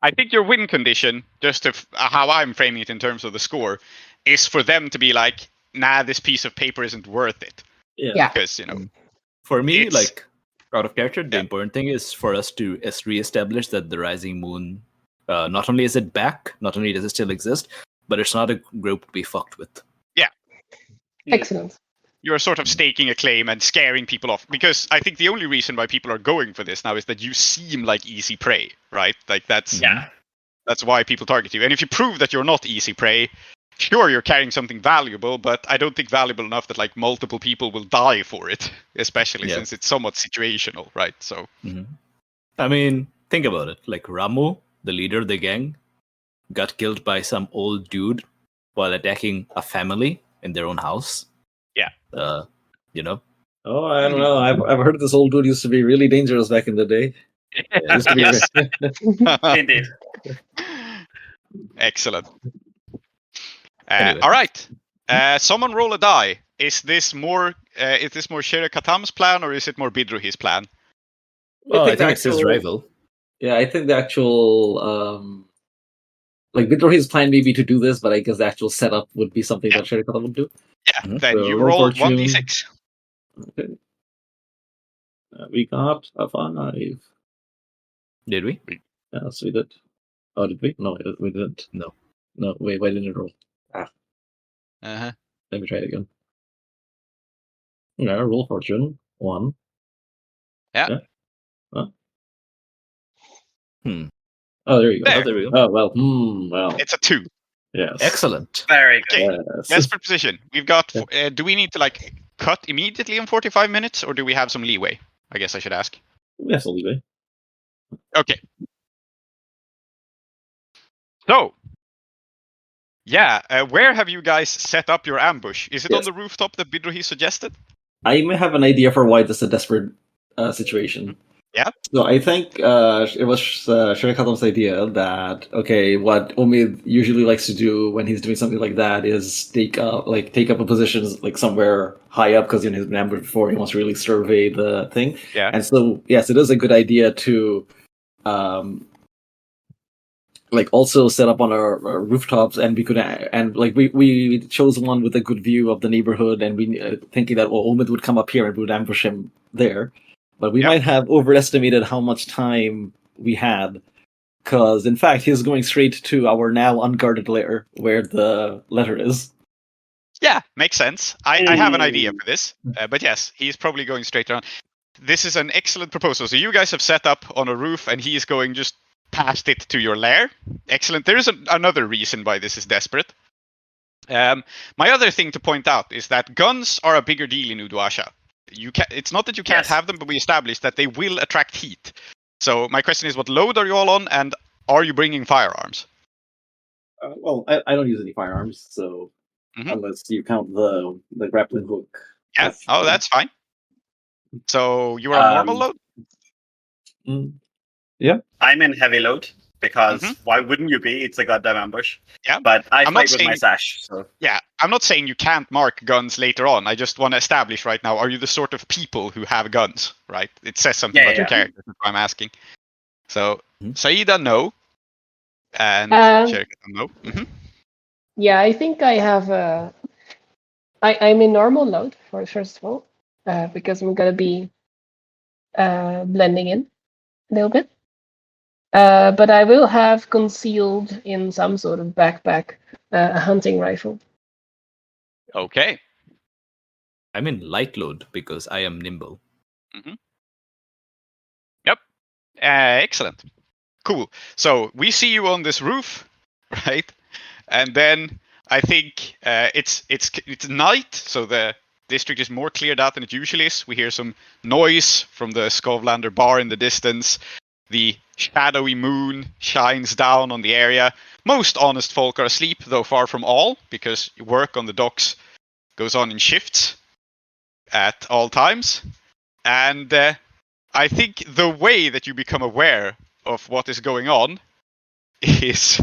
I think your win condition, just to how I'm framing it in terms of the score, is for them to be like, nah, this piece of paper isn't worth it. Yeah. Because, For me, It's- like out of character, the Yeah. important thing is for us to reestablish that the Rising Moon, not only is it back, not only does it still exist, but it's not a group to be fucked with. Excellent. you're sort of staking a claim and scaring people off. Because I think the only reason why people are going for this now is that you seem like easy prey, right? Like that's why people target you. And if you prove that you're not easy prey, sure, you're carrying something valuable, but I don't think valuable enough that like multiple people will die for it, especially since it's somewhat situational, right? So I mean, think about it. Like Ramu, the leader of the gang, got killed by some old dude while attacking a family in their own house. Yeah. You know? Oh, I don't know. I've heard this old dude used to be really dangerous back in the day. Used to be Yes. Indeed. Excellent. Anyway. All right. Someone roll a die. Is this more Shankarabharanam's plan or is it more Bidrohi's plan? Oh, I think it's his rival. Yeah, I think the actual like Bidrohi's plan may be to do this, but I guess the actual setup would be something that Shankarabharanam would do. Yeah. Then So you roll roll fortune. 1d6. Okay. We got a 5. Did we? Yes, we did. Oh, did we? No, we didn't. No. No, wait, why didn't it roll? Uh-huh. Let me try it again. Yeah, roll fortune. 1. Yeah. Huh? Oh, there you go. There. Oh, there we go. Oh, well. Well. It's a 2. Yes. Excellent. Very good. Okay. Yes. Desperate position. We've got. Yeah. Do we need to cut immediately in 45 minutes, or do we have some leeway? I guess I should ask. Yes, I'll leave it. Okay. So, where have you guys set up your ambush? Is it on Yes. the rooftop that Bidrohi suggested? I may have an idea for why this is a desperate situation. Yeah. So I think it was Shankarabharanam's idea that, okay, what Omid usually likes to do when he's doing something like that is take up a position somewhere high up because he's been ambushed before. He wants to really survey the thing. Yeah. And so yes, it is a good idea to also set up on our rooftops, and we chose one with a good view of the neighborhood, and we thinking that Omid would come up here and we would ambush him there. But we might have overestimated how much time we had, because in fact he's going straight to our now unguarded lair where the letter is. Yeah, makes sense. I have an idea for this, but yes, he's probably going straight around. This is an excellent proposal. So you guys have set up on a roof, and he is going just past it to your lair. Excellent. There is another reason why this is desperate. My other thing to point out is that guns are a bigger deal in Uduasha. It's not that you can't have them, but we established that they will attract heat. So my question is, what load are you all on, and are you bringing firearms? Well, I don't use any firearms, so unless you count the grappling hook. Yeah. That's fine. So you are on normal load? Yeah. I'm in heavy load because why wouldn't you be? It's a goddamn ambush. Yeah. But I I'm fight not with my sash. So. Yeah, I'm not saying you can't mark guns later on. I just want to establish right now, are you the sort of people who have guns, right? It says something about your character, that's why I'm asking. So, Saida, no. And Sherika, no. Yeah, I think I have I'm in normal load, first of all, because I'm going to be blending in a little bit. But I will have concealed in some sort of backpack a hunting rifle. Okay. I'm in light load because I am nimble. Yep. Excellent. Cool. So we see you on this roof, right? And then I think it's night, so the district is more cleared out than it usually is. We hear some noise from the Skovlander bar in the distance. The shadowy moon shines down on the area. Most honest folk are asleep, though far from all, because work on the docks goes on in shifts at all times. And I think the way that you become aware of what is going on is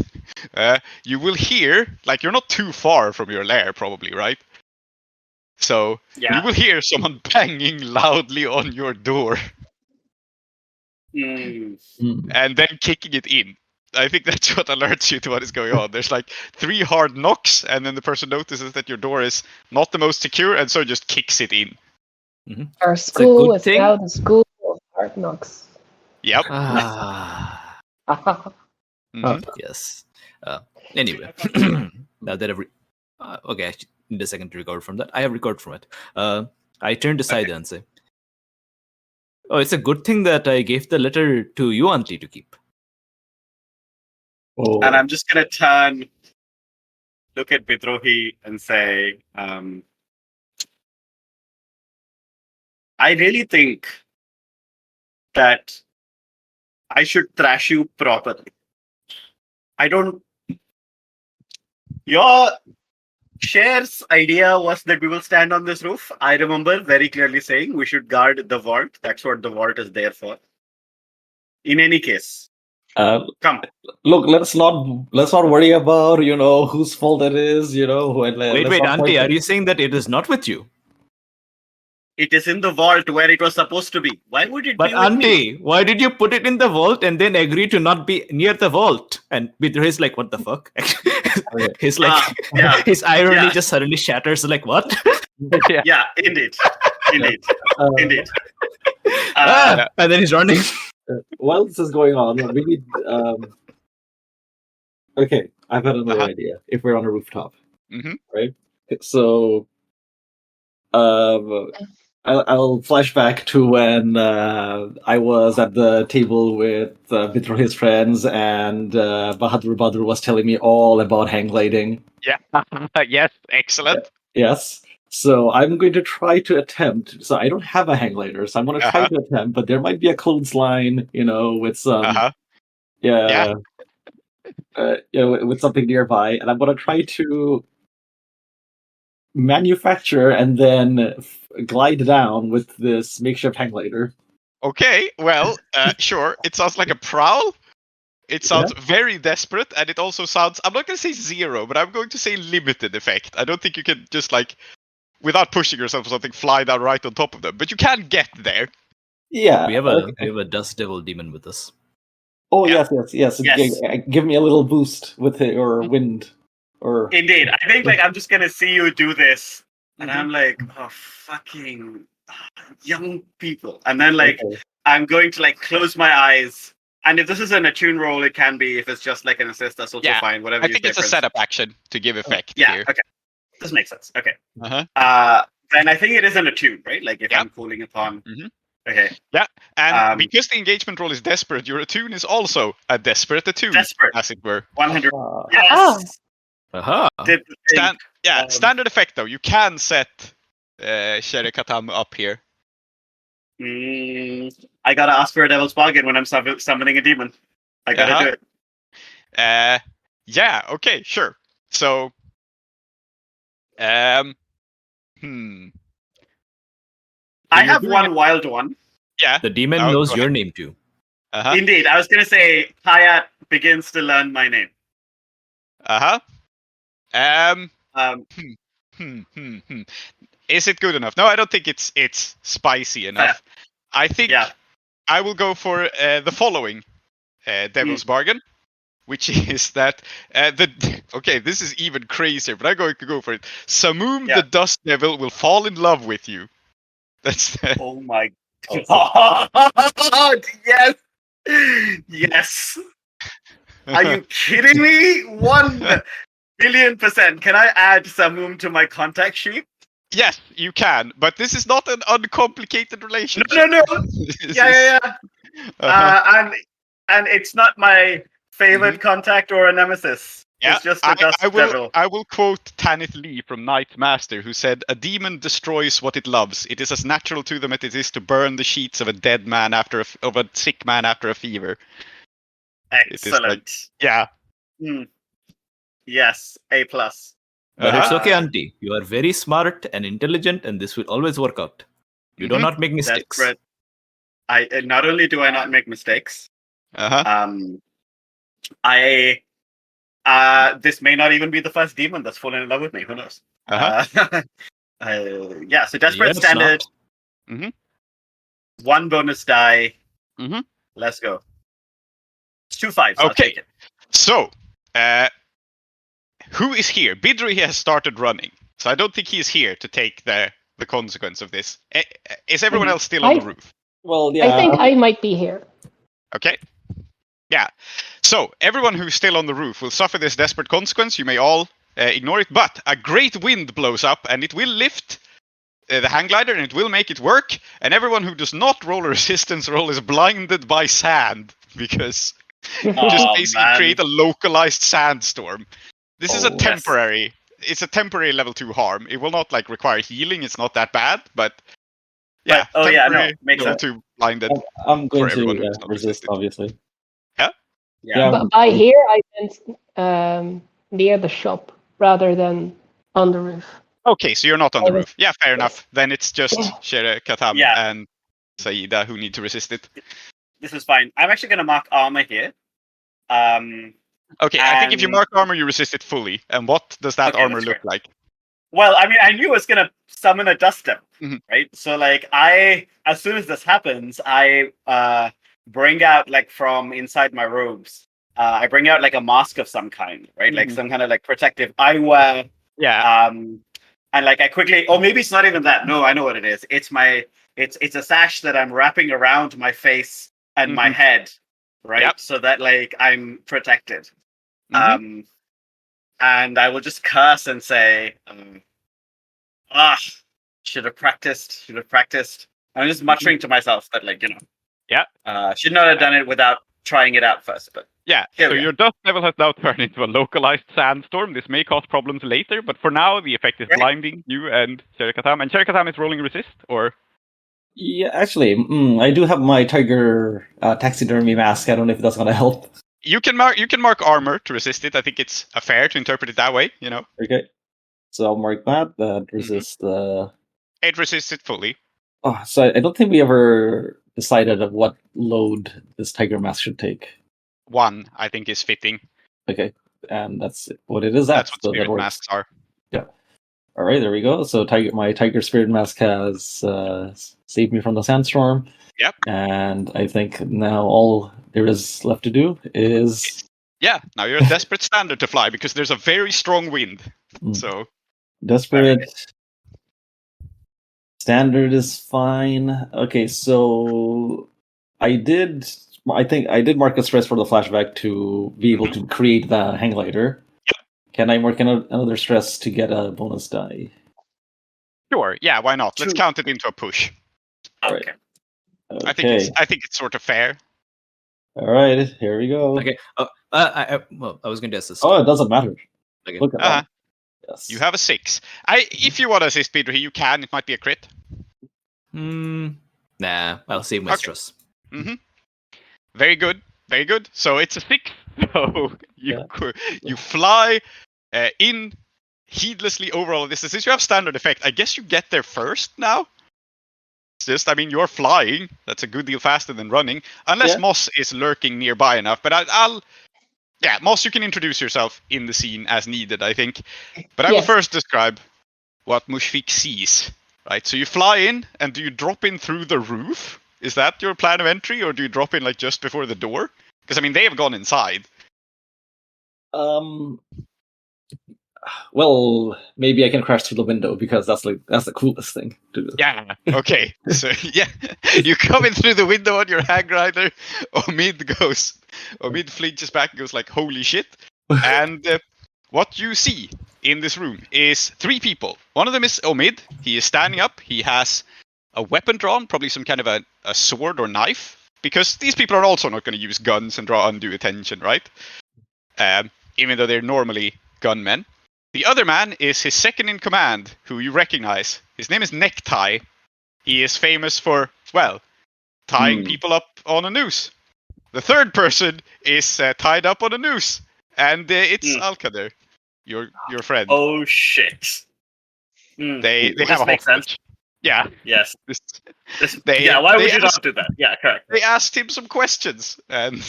you will hear, you're not too far from your lair probably, right? So you will hear someone banging loudly on your door. And then kicking it in. I think that's what alerts you to what is going on. There's 3 hard knocks, and then the person notices that your door is not the most secure, and so just kicks it in. Our school is now the school of hard knocks. Yep. Yes. Anyway, now that okay, I need a second to record from that. I have recorded from it. I turn to Saida and say, "Oh, it's a good thing that I gave the letter to you, Auntie, to keep." Oh. And I'm just gonna turn, look at Bidrohi, and say, I really think that I should thrash you properly. Your Cher's idea was that we will stand on this roof. I remember very clearly saying we should guard the vault. That's what the vault is there for. In any case, Come. Look, let's not worry about whose fault it is. Wait, Auntie, are you saying that it is not with you? It is in the vault where it was supposed to be. Why would it But be with me? Auntie, why did you put it in the vault and then agree to not be near the vault? And Vidra like, what the fuck? He's like, his irony just suddenly shatters. Like, what? Yeah, indeed. Indeed. And then he's running. While this is going on, we need. Okay, I've had another idea. If we're on a rooftop, right? So, I'll flash back to when I was at the table with his friends, and Bahadur Badr was telling me all about hang gliding. Yeah. Yes. Excellent. Yes. So I'm going to try to attempt. So I don't have a hang glider, so I'm going to try to attempt. But there might be a clothesline, with some, with something nearby, and I'm going to try to manufacture and then glide down with this makeshift hang glider. Okay. Well, sure. It sounds like a prowl. It sounds very desperate, and it also sounds. I'm not going to say zero, but I'm going to say limited effect. I don't think you can just without pushing yourself or something, fly down right on top of them. But you can get there. Yeah. We have a dust devil demon with us. Oh, yes. Give me a little boost with your wind. Or Indeed. I think I'm just gonna see you do this. And I'm like, oh fucking young people. And then I'm going to close my eyes. And if this is an attune roll, it can be. If it's just an assist, that's also fine. Whatever. I think it's a setup action to give effect here. Okay. This makes sense. Okay. Then I think it is an attune, right? If I'm calling upon. Okay. Yeah, and because the engagement roll is desperate, your attune is also a desperate attune, desperate, as it were. 100. Yes. Standard effect though. You can set Shankarabharanam up here. I gotta ask for a devil's bargain when I'm summoning a demon. I gotta do it. Yeah. Okay. Sure. So. I have one wild one. Yeah. The demon knows your name too. Indeed. I was going to say, Hayat begins to learn my name. Is it good enough? No, I don't think it's spicy enough. I think I will go for the following devil's bargain, which is that this is even crazier, but I'm going to go for it. Samum the Dust Devil will fall in love with you. That's oh my god! Yes. Are you kidding me? 1,000,000,000%. Can I add Samum to my contact sheet? Yes, you can, but this is not an uncomplicated relationship. No. Yeah. And it's not my favorite contact or a nemesis. Yeah, it's just a dust devil. I will quote Tanith Lee from Night Master, who said, "A demon destroys what it loves. It is as natural to them as it is to burn the sheets of a dead man of a sick man after a fever." Excellent. Yes, A+. But it's okay, Auntie. You are very smart and intelligent, and this will always work out. You do not make mistakes. Desperate. Not only do I not make mistakes, this may not even be the first demon that's fallen in love with me. Who knows? So desperate standard. One bonus die. Let's go. It's 2 5s. Okay. I'll take it. So, who is here? Bidri has started running, so I don't think he is here to take the consequence of this. Is everyone else still on the roof? Well, yeah. I think I might be here. Okay. Yeah. So, everyone who's still on the roof will suffer this desperate consequence. You may all ignore it, but a great wind blows up and it will lift the hang glider and it will make it work. And everyone who does not roll a resistance roll is blinded by sand because just basically create a localized sandstorm. This is a temporary. Yes. It's a temporary level 2 harm. It will not require healing. It's not that bad, but yeah. Makes level sense. 2 blinded. I'm going to resist, obviously. Yeah. But by here, I meant near the shop rather than on the roof. Okay, so you're not on the roof. Yeah, fair enough. Then it's just Shankarabharanam and Saida who need to resist it. This is fine. I'm actually going to mark armor here. Okay, I think if you And- mark armor, you resist it fully. And what does that Okay, armor that's look great. like? Well, I mean, I knew I was gonna summon a dust devil, Mhm. right? So, like, as soon as this happens, I bring out, like, from inside my robes, I bring out like a mask of some kind, right? Like some kind of like protective eyewear. Yeah. And like I quickly, or maybe it's not even that. No, I know what it is. It's a sash that I'm wrapping around my face and my head, right? Yep. So that like I'm protected. Mhm. And I will just curse and say, should have practiced. I'm just muttering to myself that, like, should not have done it without trying it out first. But Yeah, here so we your dust devil has now turned into a localized sandstorm. This may cause problems later, but for now the effect is Right. blinding you and Sherikatam. And Sherikatam is rolling resist, or? Yeah, actually, I do have my tiger taxidermy mask. I don't know if that's gonna help. You can mark armor to resist it. I think it's fair to interpret it that way, Okay, so I'll mark that. That resists the. It resists it fully. Oh, so I don't think we ever decided of what load this tiger mask should take. 1, I think, is fitting. Okay, and that's what it is. That's what so spirit that works. masks are. Yeah. All right, there we go. So my tiger spirit mask has saved me from the sandstorm. Yep. And I think now all there is left to do is. Yeah, now you're a desperate standard to fly because there's a very strong wind. So desperate standard is fine. Okay, so I think I did mark a stress for the flashback to be able to create the hang glider. Can I mark another stress to get a bonus die? Sure, yeah, why not? Let's count it into a push. Okay. I think it's sort of fair. All right, here we go. Okay. I was going to assist. Oh, it doesn't matter. Okay. Look at that. Yes. You have a 6. If you want to assist Peter, you can. It might be a crit. Nah, I'll save my stress. Very good. Very good. So it's a 6. So you fly in heedlessly over all of this. Since you have standard effect, I guess you get there first now. It's just, I mean, you're flying. That's a good deal faster than running. Unless Moss is lurking nearby enough. But Moss, you can introduce yourself in the scene as needed, I think. But I will first describe what Mushfiq sees. Right, so you fly in, and do you drop in through the roof? Is that your plan of entry, or do you drop in like just before the door? Because I mean, they have gone inside. Well, maybe I can crash through the window because that's the coolest thing to do. Yeah. Okay. So you come in through the window on your hang glider. Omid flinches back and goes like, "Holy shit!" And what you see in this room is 3 people. One of them is Omid. He is standing up. He has a weapon drawn, probably some kind of a sword or knife, because these people are also not going to use guns and draw undue attention, right? Even though they're normally gunmen. The other man is his second in command, who you recognize. His name is Necktie. He is famous for, tying people up on a noose. The third person is tied up on a noose, and it's Alkader, your friend. Oh shit! They have a makes hostage. sense. Yeah. Yes. Why would you not do that? Yeah, correct. They asked him some questions, and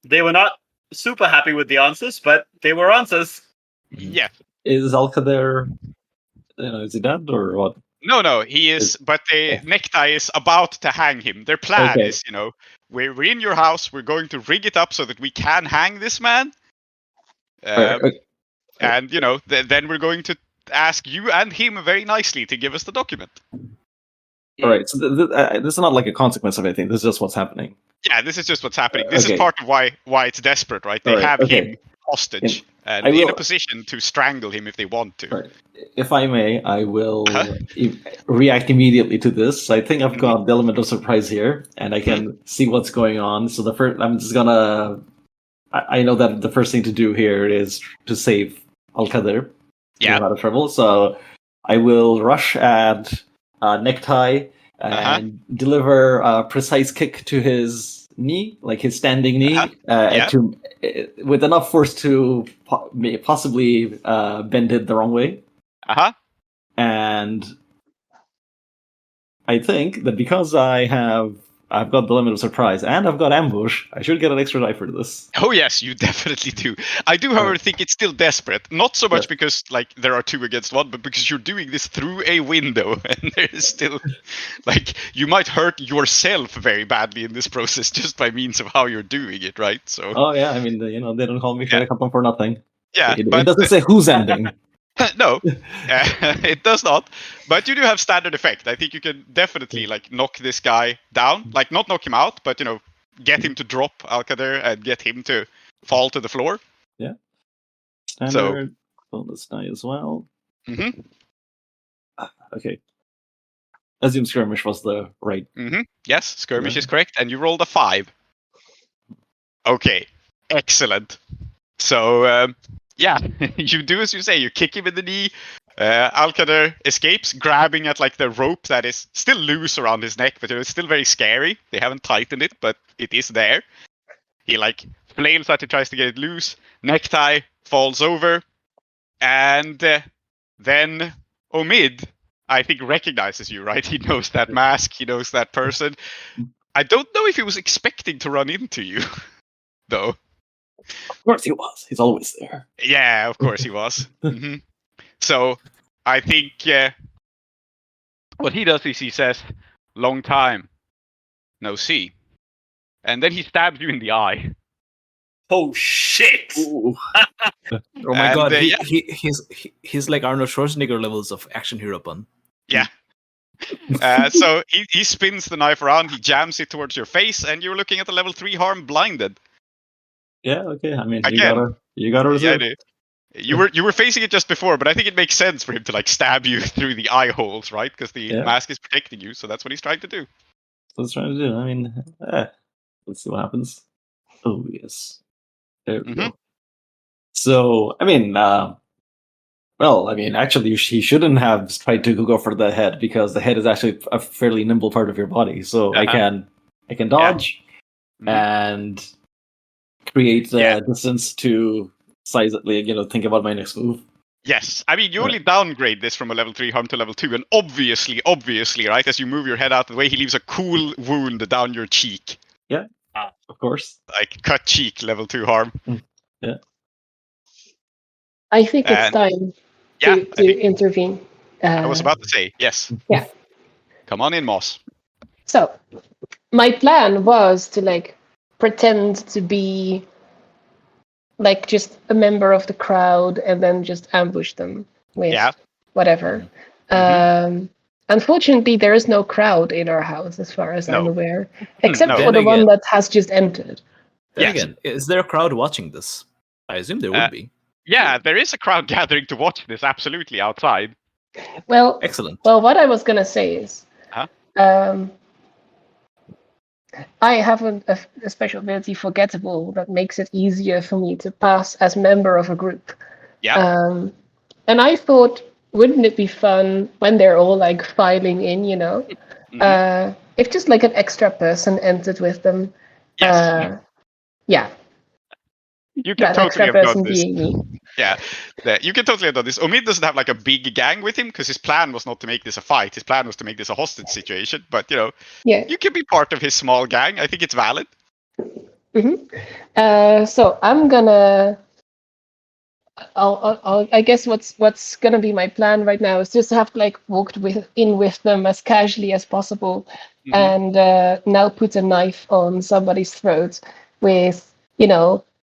they were not super happy with the answers, but they were answers. Yeah. Is Alkader, is he dead or what? No, he is. But Necktie is about to hang him. Their plan is, we're in your house. We're going to rig it up so that we can hang this man. And then we're going to ask you and him very nicely to give us the document. All right. So this is not like a consequence of anything. This is just what's happening. Yeah, this is just what's happening. This is part of why it's desperate, right? They have him hostage and in a position to strangle him if they want to. Right. If I may, I will react immediately to this. I think I've got the element of surprise here, and I can see what's going on. So I'm just gonna. I know that the first thing to do here is to save Alkader out of trouble. So I will rush at Necktie and deliver a precise kick to his knee, like his standing knee, with enough force to possibly bend it the wrong way. And I think that because I have I've got the limit of surprise, and I've got ambush. I should get an extra die for this. Oh yes, you definitely do. I do, however, think it's still desperate. Not so much Yeah. because like there are 2 against 1, but because you're doing this through a window, and there is still like you might hurt yourself very badly in this process just by means of how you're doing it, right? So Oh yeah, I mean, they don't call me Shankarabharanam for nothing. yeah, It but doesn't say who's ending. no, it does not. But you do have standard effect. I think you can definitely like knock this guy down, like not knock him out, but get him to drop Alkader and get him to fall to the floor. Yeah. Standard bonus die as well. Mm-hmm. Okay. Assume skirmish was the right. Mm-hmm. Yes, skirmish Yeah. is correct, and you rolled a 5. Okay, excellent. So yeah, you do as you say. You kick him in the knee. Alkader escapes, grabbing at like the rope that is still loose around his neck, but it's still very scary. They haven't tightened it, but it is there. He like flails at it, tries to get it loose. Necktie falls over, and then Omid, I think, recognizes you. Right? He knows that mask. He knows that person. I don't know if he was expecting to run into you, though. Of course he was. He's always there. Yeah, of course he was. Mm-hmm. So I think what he does is he says, "Long time, no see," and then he stabs you in the eye. Oh shit! Ooh. Oh my And, god, yeah. he's like Arnold Schwarzenegger levels of action hero pun. Yeah. So he spins the knife around, he jams it towards your face, and you're looking at the level 3 harm blinded. Yeah. Okay. I mean, Again. you gotta Yeah, I reserve. do. You were facing it just before, but I think it makes sense for him to like stab you through the eye holes, right? Because the mask is protecting you, so that's what he's trying to do. That's what he's trying to do. I mean, let's see what happens. Oh yes. There we go. So, I mean, actually, he shouldn't have tried to go for the head because the head is actually a fairly nimble part of your body. So I can dodge and create distance to size it. Think about my next move. Yes, I mean you only downgrade this from a level 3 harm to level 2, and obviously, right, as you move your head out of the way, he leaves a cool wound down your cheek. Yeah, of course. Like cut cheek, level 2 harm. Yeah. I think it's time to intervene. I was about to say, yes. Yeah. Come on in, Moss. So, my plan was to pretend to be just a member of the crowd and then just ambush them with whatever. Unfortunately, there is no crowd in our house as far as I'm aware, except for the one that has just entered. Again, is there a crowd watching this? I assume there would be. Yeah, there is a crowd gathering to watch this, absolutely, outside. Well, excellent. Well, what I was going to say is, I have a special ability, Forgettable, that makes it easier for me to pass as member of a group. Yeah. And I thought, wouldn't it be fun when they're all filing in, if just an extra person entered with them. Yes. Yeah. You can that totally extra have done person this. being me. Yeah, you can totally have done this. Omid doesn't have a big gang with him because his plan was not to make this a fight. His plan was to make this a hostage situation. But you can be part of his small gang. I think it's valid. So I'm gonna. I guess what's gonna be my plan right now is just to have walked with them as casually as possible, and now put a knife on somebody's throat with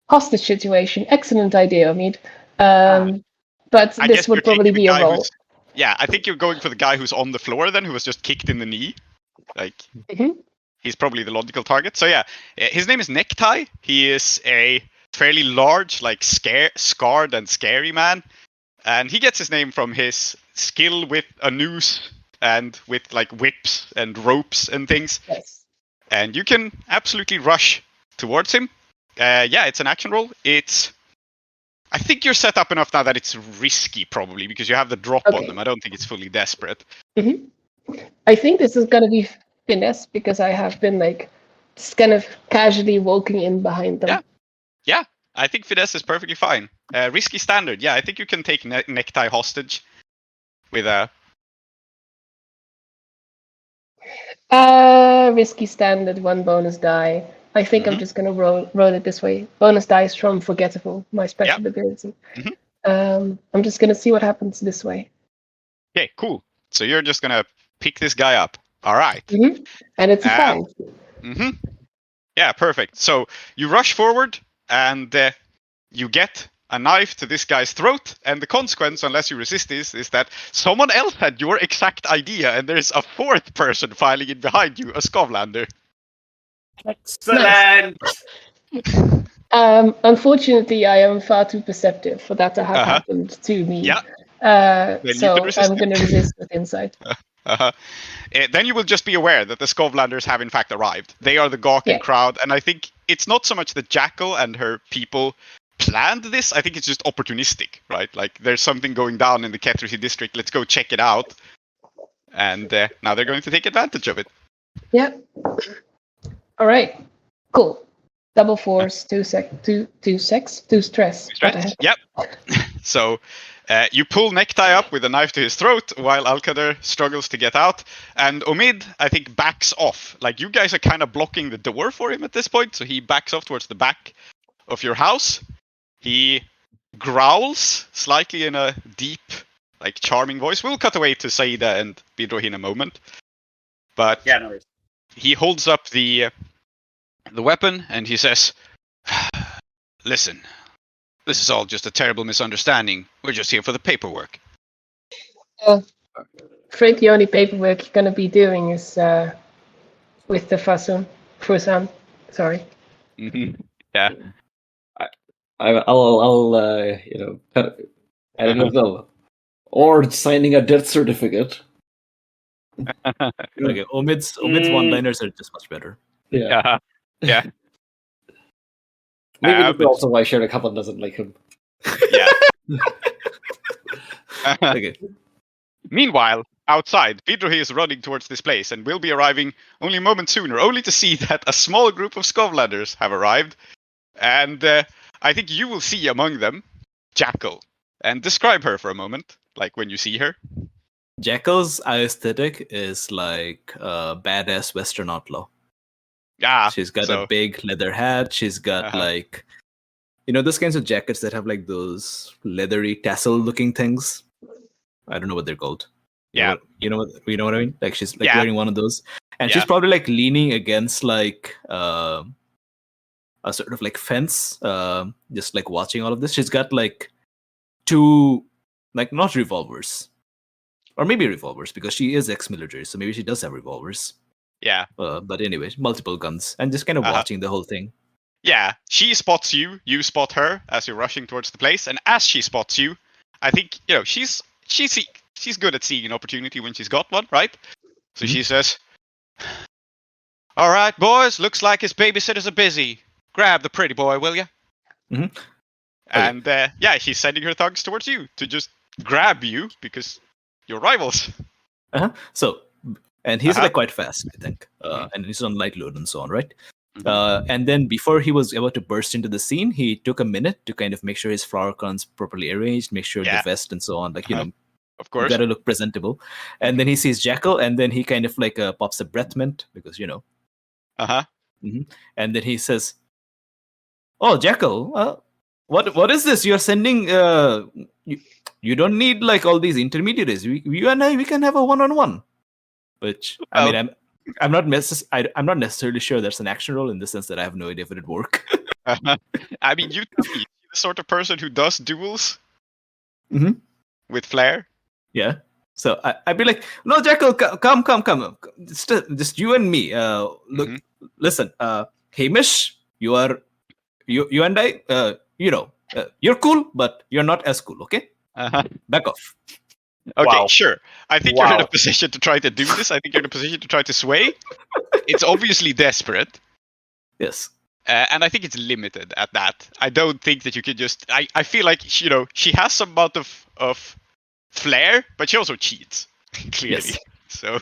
hostage situation. Excellent idea, Omid. But this would probably be a roll. Yeah, I think you're going for the guy who's on the floor then, who was just kicked in the knee. He's probably the logical target. So yeah, his name is Necktie. He is a fairly large, scarred and scary man. And he gets his name from his skill with a noose and with whips and ropes and things. Yes. And you can absolutely rush towards him. It's an action roll. I think you're set up enough now that it's risky, probably, because you have the drop on them. I don't think it's fully desperate. I think this is going to be finesse, because I have been just kind of casually walking in behind them. Yeah, I think finesse is perfectly fine. Risky standard. Yeah, I think you can take Necktie hostage with a... Risky standard, 1 bonus die. I think I'm just gonna roll it this way. Bonus dice from Forgettable, my special ability. I'm just gonna see what happens this way. Okay, cool. So you're just gonna pick this guy up. All right. And it's a 5. Yeah, perfect. So you rush forward and you get a knife to this guy's throat, and the consequence, unless you resist this, is that someone else had your exact idea, and there's a 4th person filing in behind you, a Skovlander. Excellent. Unfortunately, I am far too perceptive for that to have happened to me. Yeah. So I'm going to resist with insight. Then you will just be aware that the Skovlanders have in fact arrived. They are the gawking crowd, and I think it's not so much that Jackal and her people planned this. I think it's just opportunistic, right? Like there's something going down in the Kethrysi district. Let's go check it out. And now they're going to take advantage of it. Yeah. All right. Cool. Double force, 2 stress. Yep. So you pull Necktie up with a knife to his throat while Alkader struggles to get out. And Omid, I think, backs off. Like you guys are kind of blocking the door for him at this point. So he backs off towards the back of your house. He growls slightly in a deep, like charming voice. We'll cut away to Saida and Bidrohi in a moment. But Yeah, no worries. he holds up the weapon and he says, "Listen, this is all just a terrible misunderstanding. We're just here for the paperwork." Afraid the only paperwork you're going to be doing is with the Fusan. Sorry. Yeah. I'll I don't know, or signing a death certificate. Okay, Omid's one-liners are just much better. Yeah. Yeah. Maybe that's also why Sherlock Kaplan doesn't like him. Yeah. Okay. Meanwhile, outside, Bidrohi is running towards this place and will be arriving only a moment sooner, only to see that a small group of Skovlanders have arrived. And I think you will see among them Jackal. And describe her for a moment, like when you see her. Jackal's aesthetic is like a badass Western outlaw. Yeah. She's got a big leather hat. She's got like, those kinds of jackets that have like those leathery tassel-looking things. I don't know what they're called. Yeah. You know what I mean? Like she's like wearing one of those, and she's probably like leaning against like a sort of like fence, just like watching all of this. She's got like 2, like not revolvers, or maybe revolvers because she is ex-military, so maybe she does have revolvers. Yeah. But anyway, multiple guns, and just kind of watching the whole thing. Yeah, she spots you. You spot her as you're rushing towards the place, and as she spots you, I think she's good at seeing an opportunity when she's got one, right? So she says, "All right, boys. Looks like his babysitters are busy. Grab the pretty boy, will you?" And she's sending her thugs towards you to just grab you because you're rivals. So, and he's like quite fast, I think, and he's on light load and so on, right? And then before he was about to burst into the scene, he took a minute to kind of make sure his flower crowns properly arranged, make sure the vest and so on, like of course, gotta look presentable. And then he sees Jackal, and then he kind of like pops a breath mint because And then he says, "Oh, Jackal, what is this? You're sending you don't need like all these intermediaries. You and I, we can have a one-on-one." Which I mean, I'm not necessarily sure that's an action roll in the sense that I have no idea if it'd work. I mean, you're the sort of person who does duels with flair. Yeah. So I'd be like, "No, Jackal, come. Just you and me. Look, listen, Hamish, you and I, you're cool, but you're not as cool, okay? Back off." Okay, sure. I think you're in a position to try to do this. I think you're in a position to try to sway. It's obviously desperate. Yes. And I think it's limited at that. I don't think that you can just... I feel like, she has some amount of flair, but she also cheats, clearly. Yes. So...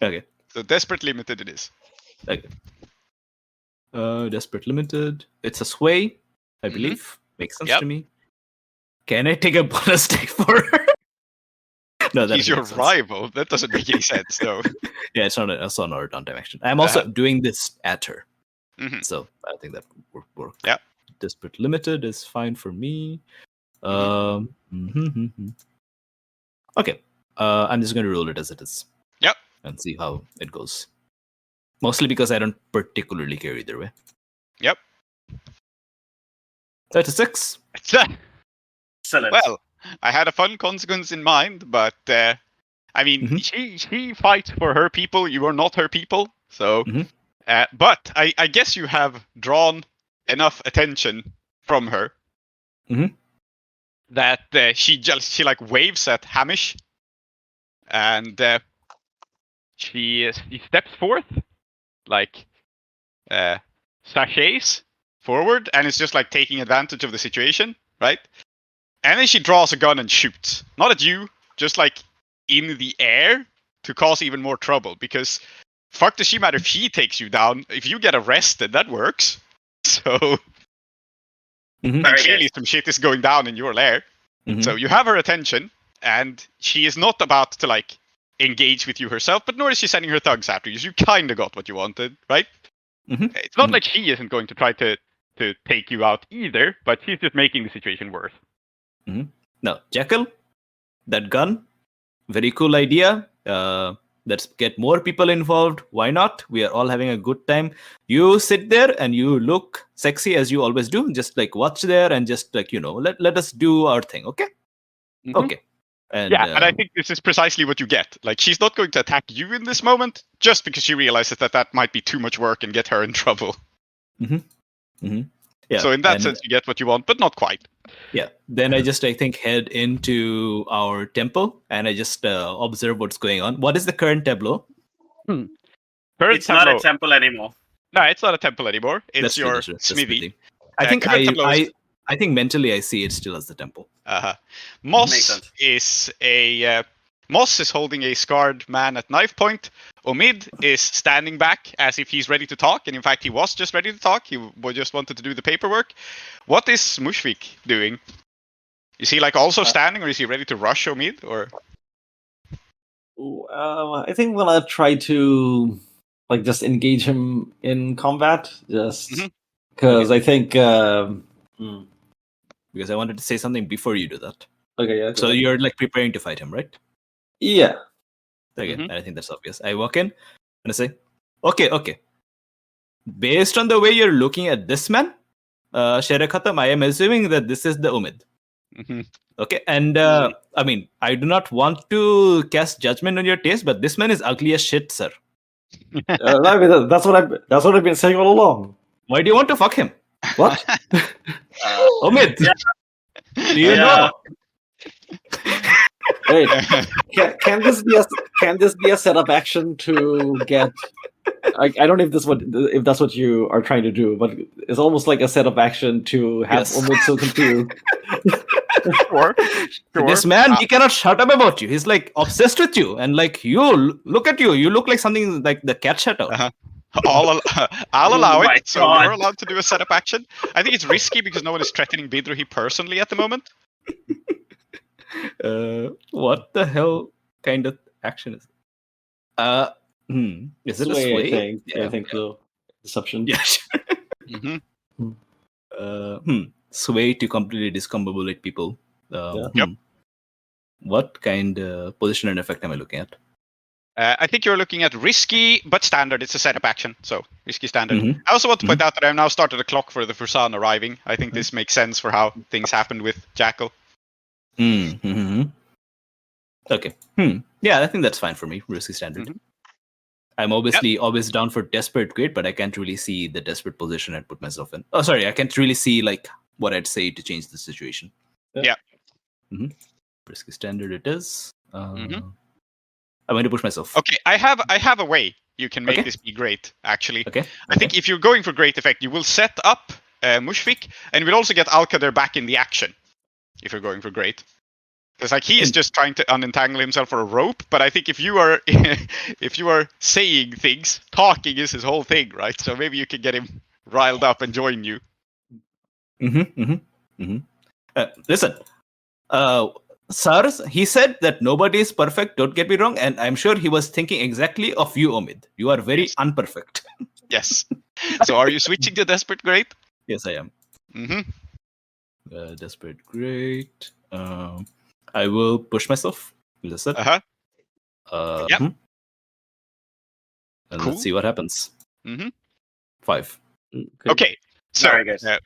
Okay. So desperate limited it is. Okay. Desperate limited. It's a sway, I believe. Makes sense to me. Can I take a bonus take for her? No, that He's doesn't your make sense. rival. That doesn't make any sense, though. Yeah, it's not a downtime action. I'm also doing this at her. So I think that would work. Yeah. Desperate Limited is fine for me. Okay. I'm just going to roll it as it is. Yep. And see how it goes. Mostly because I don't particularly care either way. Yep. 36. Excellent. Well, I had a fun consequence in mind, but I mean, she fights for her people. You are not her people, so. But I guess you have drawn enough attention from her that she like waves at Hamish, and she steps forth, like sachets forward, and it's just like taking advantage of the situation, right? And then she draws a gun and shoots, not at you, just like in the air to cause even more trouble. Because fuck does she matter if she takes you down? If you get arrested, that works. So clearly some shit is going down in your lair. So you have her attention, and she is not about to like engage with you herself, but nor is she sending her thugs after you. So you kind of got what you wanted, right? It's not like she isn't going to try to take you out either, but she's just making the situation worse. Now, Jekyll, that gun, very cool idea. Let's get more people involved. Why not? We are all having a good time. You sit there and you look sexy as you always do. Just like watch there and just like, let us do our thing. Okay? Okay. And, and I think this is precisely what you get. Like, she's not going to attack you in this moment just because she realizes that might be too much work and get her in trouble. Yeah, so in that sense, you get what you want, but not quite. Yeah. Then I think head into our temple and I just observe what's going on. What is the current tableau? It's not a temple anymore. No, it's not a temple anymore. It's That's your true, smithy. I think I think mentally I see it still as the temple. Moss is holding a scarred man at knife point. Omid is standing back as if he's ready to talk, and in fact he was just ready to talk. He just wanted to do the paperwork. What is Mushvik doing? Is he like also standing, or is he ready to rush Omid? Or I think I'm gonna try to like just engage him in combat, just because I think. Because I wanted to say something before you do that. Okay, yeah. So you're like preparing to fight him, right? Yeah. Okay, I think that's obvious. I walk in and I say, okay. Based on the way you're looking at this man, Sherakhatam, I am assuming that this is the Umid. Okay, and I mean, I do not want to cast judgment on your taste, but this man is ugly as shit, sir. I mean, that's what I've been saying all along. Why do you want to fuck him? What? Omid, do you know? Wait, can this be a setup action to get? I don't know if that's what you are trying to do, but it's almost like a setup action to have Omid so confused. Sure. This man, he cannot shut up about you. He's like obsessed with you, and like you look at you. You look like something like the cat shutout. I'll allow it. So you're allowed to do a setup action. I think it's risky because no one is threatening Bidruhi personally at the moment. What the hell kind of action is it? Is it a sway? I think so. Deception. Yeah, sure. Sway to completely discombobulate people. What kind of position and effect am I looking at? I think you're looking at risky, but standard. It's a setup action, so risky standard. I also want to point out that I've now started a clock for the Fursan arriving. I think this makes sense for how things happened with Jackal. Okay. Yeah, I think that's fine for me. Risky standard. I'm obviously always down for desperate great, but I can't really see the desperate position I'd put myself in. Oh, sorry, I can't really see like what I'd say to change the situation. Yeah. Risky standard it is. I'm going to push myself. Okay, I have a way you can make this be great, actually. Okay. I think if you're going for great effect, you will set up Mushvik, and we'll also get Alkader back in the action, if you're going for great. Because like he is just trying to unentangle himself for a rope, but I think if you are saying things, talking is his whole thing, right? So maybe you can get him riled up and join you. Listen, Sir, he said that nobody is perfect. Don't get me wrong, and I'm sure he was thinking exactly of you, Omid. You are very unperfect. Yes. So are you switching to Desperate Great? Yes, I am. Mm-hmm. Desperate Great. I will push myself. Listen. Uh-huh. Yep. And Cool. let's see what happens. 5. Okay. So,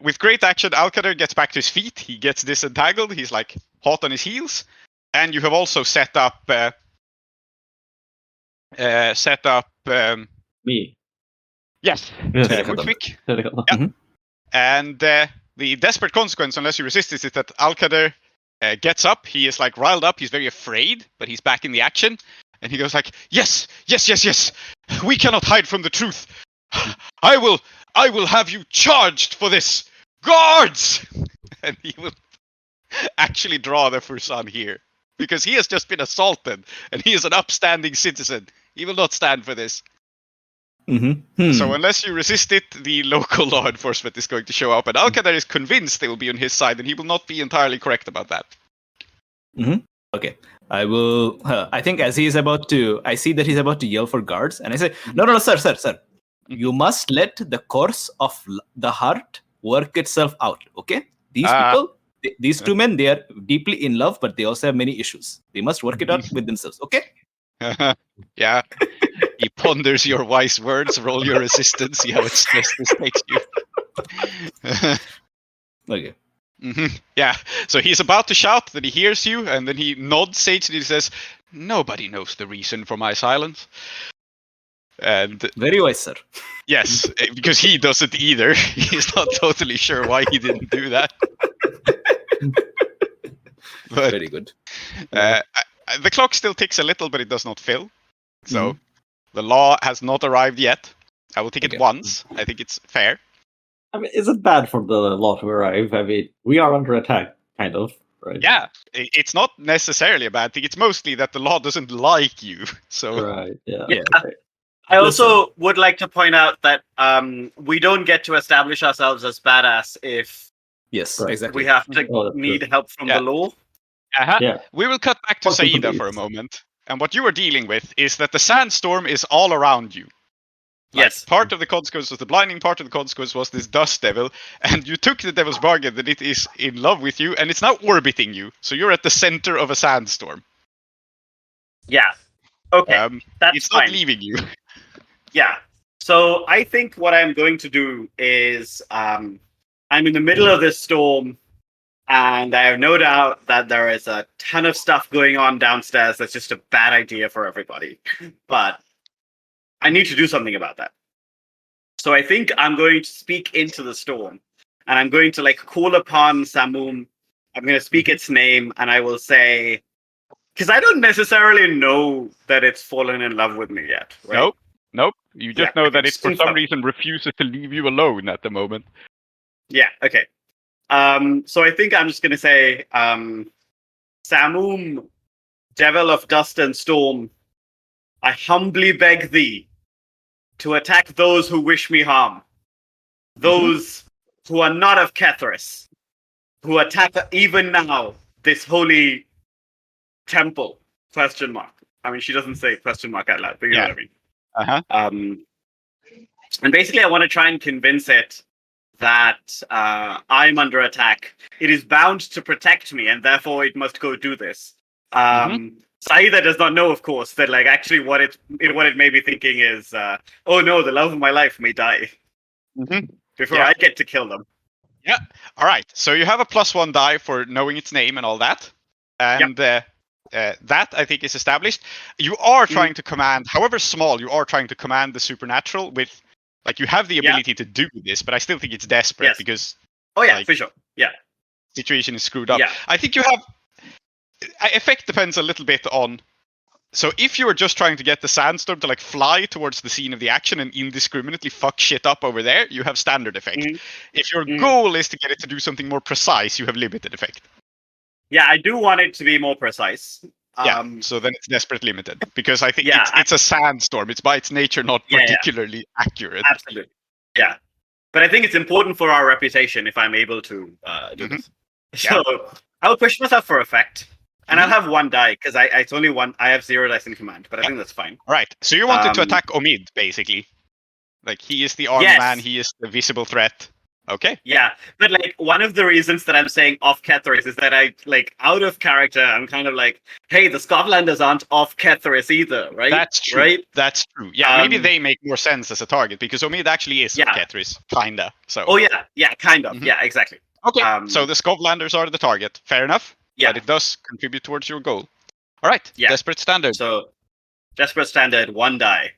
with great action, Alkader gets back to his feet. He gets disentangled. He's like hot on his heels. And you have also set up... Me. Yes. Quick. Yeah. And the desperate consequence, unless you resist this, is that Alkader gets up. He is like riled up. He's very afraid, but he's back in the action. And he goes like, yes. We cannot hide from the truth. I will have you charged for this. Guards! And he will actually draw the Fursan here. Because he has just been assaulted. And he is an upstanding citizen. He will not stand for this. So unless you resist it, the local law enforcement is going to show up. And Alkader is convinced they will be on his side. And he will not be entirely correct about that. Okay. I will... I think as he is about to... I see that he's about to yell for guards. And I say, no, sir. You must let the course of the heart work itself out, okay? These people, these two men, they are deeply in love, but they also have many issues. They must work it out with themselves, okay? Yeah. He ponders your wise words, roll your resistance, see how it stress this takes you. Okay. Yeah, so he's about to shout, then he hears you, and then he nods sagely and says, nobody knows the reason for my silence. And very wise, sir. Yes, because he doesn't either. He's not totally sure why he didn't do that. But, very good. The clock still ticks a little, but it does not fill. So the law has not arrived yet. I will tick it once. I think it's fair. I mean, is it bad for the law to arrive? I mean, we are under attack, kind of, right? Yeah, it's not necessarily a bad thing. It's mostly that the law doesn't like you. So right, yeah. Okay. I also would like to point out that we don't get to establish ourselves as badass if exactly. we have to need help from the law. Yeah. We will cut back to Saida for a moment. And what you are dealing with is that the sandstorm is all around you. Yes. Part of the consequence was the blinding, part of the consequence was this dust devil, and you took the devil's bargain that it is in love with you, and it's now orbiting you. So you're at the center of a sandstorm. Yeah. Okay. That's it's fine. Not leaving you. Yeah. So I think what I'm going to do is I'm in the middle of this storm, and I have no doubt that there is a ton of stuff going on downstairs that's just a bad idea for everybody. But I need to do something about that. So I think I'm going to speak into the storm, and I'm going to call upon Samum. I'm going to speak its name, and I will say, because I don't necessarily know that it's fallen in love with me yet. Right? Nope. You just know that it for some reason refuses to leave you alone at the moment. Yeah. Okay. So I think I'm just going to say, Samum, devil of dust and storm, I humbly beg thee to attack those who wish me harm. Those who are not of Kethrys, who attack even now this holy temple, ? I mean, she doesn't say ? out loud, but you know what I mean. And basically I want to try and convince it that I'm under attack. It is bound to protect me, and therefore it must go do this. Saida does not know, of course, that actually what it may be thinking is, oh no, the love of my life may die before I get to kill them. Yeah. All right. So you have a +1 die for knowing its name and all that, and that I think is established. You are trying to command, however small, you are trying to command the supernatural with. You have the ability to do this, but I still think it's desperate because... Oh, yeah, for sure. Yeah. Situation is screwed up. Yeah. I think you have... Effect depends a little bit on... So if you are just trying to get the sandstorm to fly towards the scene of the action and indiscriminately fuck shit up over there, you have standard effect. If your goal is to get it to do something more precise, you have limited effect. Yeah, I do want it to be more precise. So then it's desperate limited, because I think it's a sandstorm. It's by its nature not particularly accurate. Absolutely. Yeah. But I think it's important for our reputation if I'm able to do this. So I'll push myself for effect. And I'll have one die, because it's only one. I have 0 dice in command, but I think that's fine. All right. So you wanted to attack Omid, basically. Like, he is the armed man, he is the visible threat. Okay. Yeah, but like one of the reasons that I'm saying off Kethrys is that I like out of character. I'm kind of like, hey, the Scotlanders aren't off Kethrys either, right? That's true. Right? That's true. Yeah, maybe they make more sense as a target because Omid actually is off Kethrys, kinda. So. Oh yeah, kind of. Yeah, exactly. Okay. So the Scotlanders are the target. Fair enough. Yeah. But it does contribute towards your goal. All right. Yeah. Desperate standard. So, desperate standard, 1 die.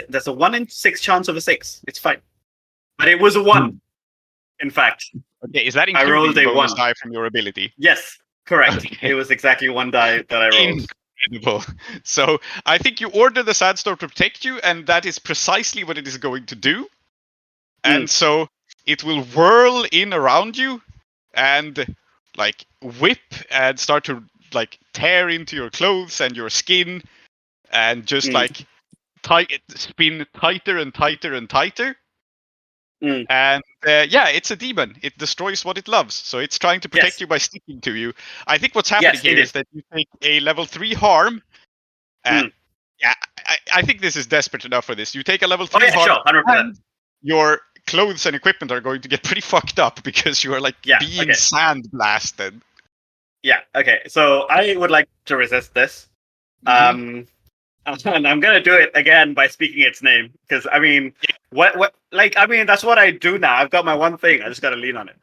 There's a 1 in 6 chance of a 6. It's fine. But it was a 1, in fact. Okay, is that including I rolled a bonus 1 die from your ability? Yes, correct. Okay. It was exactly 1 die that I rolled. Incredible. So I think you order the Sandstorm to protect you, and that is precisely what it is going to do. And so it will whirl in around you and like whip and start to like tear into your clothes and your skin and just like spin tighter and tighter and tighter. And it's a demon. It destroys what it loves. So it's trying to protect you by sticking to you. I think what's happening here is that you take a level 3 harm. And I think this is desperate enough for this. You take a level 3 harm. Sure, 100%. Your clothes and equipment are going to get pretty fucked up because you are like being sand blasted. Yeah, okay. So I would like to resist this. And I'm gonna do it again by speaking its name. Because I mean that's what I do now. I've got my one thing, I just gotta lean on it.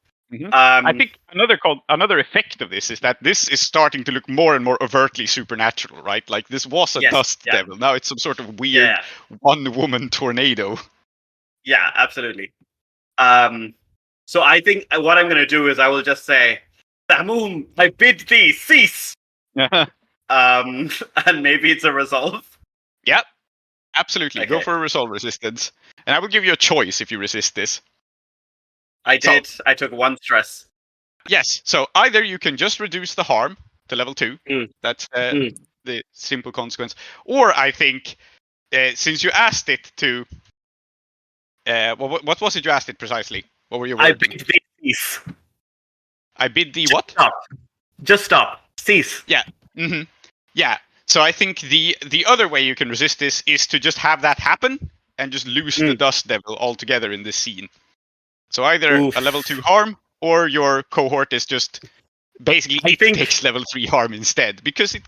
I think another effect of this is that this is starting to look more and more overtly supernatural, right? Like this was a dust devil. Now it's some sort of weird one-woman tornado. Yeah, absolutely. So I think what I'm going to do is I will just say, Samum, I bid thee cease. And maybe it's a resolve. Yep, absolutely. Okay. Go for a resolve resistance, and I will give you a choice if you resist this. I did. I took 1 stress. Yes. So either you can just reduce the harm to level 2. That's the simple consequence, or I think since you asked it to. What was it you asked it precisely? What were your words? I bid thee cease. I bid thee Just what? Stop. Just stop. Cease. Yeah. Yeah. So I think the other way you can resist this is to just have that happen and just lose the Dust Devil altogether in this scene. So either a level 2 harm or your cohort is just basically takes level 3 harm instead because it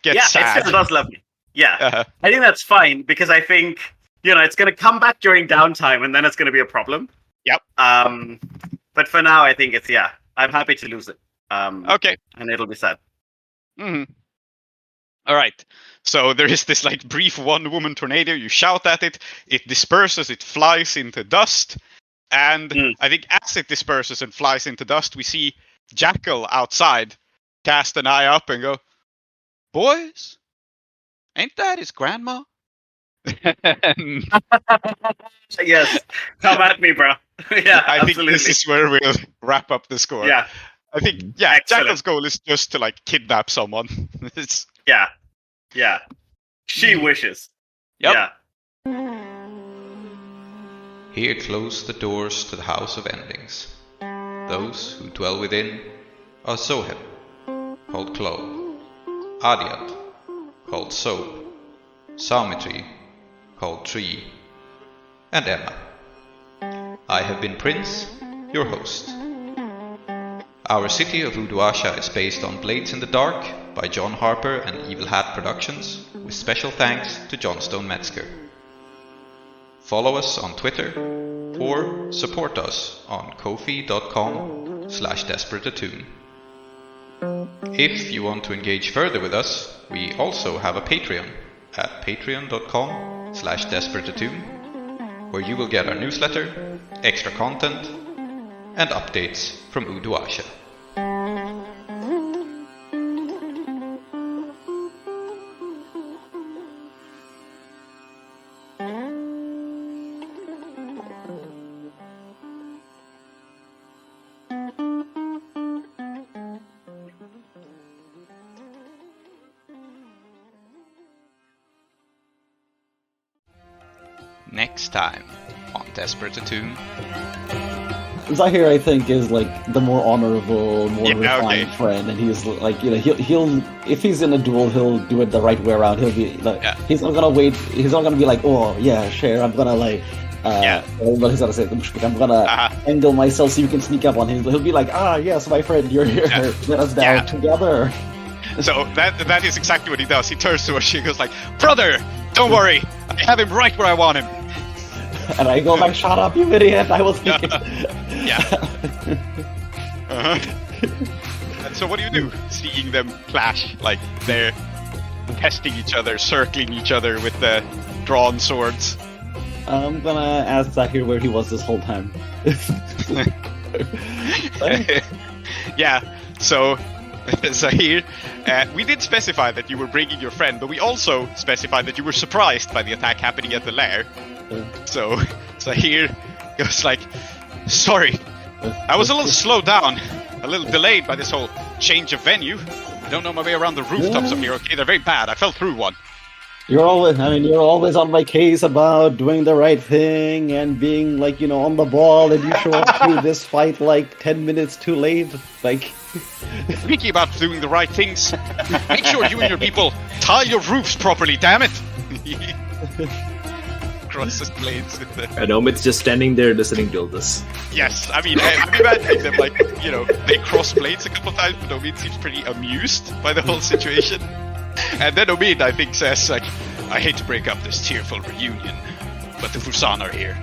gets sad. It still does love me. Yeah. I think that's fine because I think it's going to come back during downtime, and then it's going to be a problem. Yep. But for now, I think it's I'm happy to lose it. Okay. And it'll be sad. All right. So there is this like brief one-woman tornado. You shout at it. It disperses. It flies into dust. And I think as it disperses and flies into dust, we see Jackal outside cast an eye up and go, "Boys, ain't that his grandma?" Yes, come at me, bro. Yeah, I think this is where we'll wrap up the score. Yeah, I think Jackal's goal is just to like kidnap someone. Yeah. She wishes. Yep. Yeah. Here close the doors to the house of endings. Those who dwell within are Zoheb, called Klow, Aadiyat, called Zoheb, Soumithri, called Tree, and Emma. I have been Prince, your host. Our city of Uduasha is based on Blades in the Dark by John Harper and Evil Hat Productions, with special thanks to Johnstone Metzger. Follow us on Twitter or support us on kofi.com/desperateattune. If you want to engage further with us, we also have a Patreon at patreon.com/desperateattune, where you will get our newsletter, extra content, and updates from Uduasha. Next time on Desperate Attune. Zahir, I think, is like the more honorable, more refined friend, and he's like, he'll if he's in a duel, he'll do it the right way around. He'll be like, he's not gonna wait. He's not gonna be like, oh yeah, sure, I'm gonna like, what he's gonna say? I'm gonna angle myself so you can sneak up on him. He'll be like, yes, my friend, you're here. Let us down together. So that is exactly what he does. He turns to us, he goes like, brother, don't worry, I have him right where I want him. And I go like, shut up, you idiot! I was thinking. And so what do? Seeing them clash, like they're testing each other, circling each other with the drawn swords. I'm gonna ask Zahir where he was this whole time. So Zahir, we did specify that you were bringing your friend, but we also specified that you were surprised by the attack happening at the lair. So Zahir goes like, sorry, I was a little slowed down, a little delayed by this whole change of venue. I don't know my way around the rooftops up here, okay? They're very bad. I fell through one. You're always on my case about doing the right thing and being like, on the ball, and you show up to this fight like 10 minutes too late. Like, speaking about doing the right things, make sure you and your people tie your roofs properly, damn it! Crosses blades with the... And Omit's just standing there listening to all this. Yes, I mean, I'm imagining them like, they cross blades a couple times, but Omid seems pretty amused by the whole situation. And then Omid, I think, says, like, I hate to break up this tearful reunion, but the Fursan are here.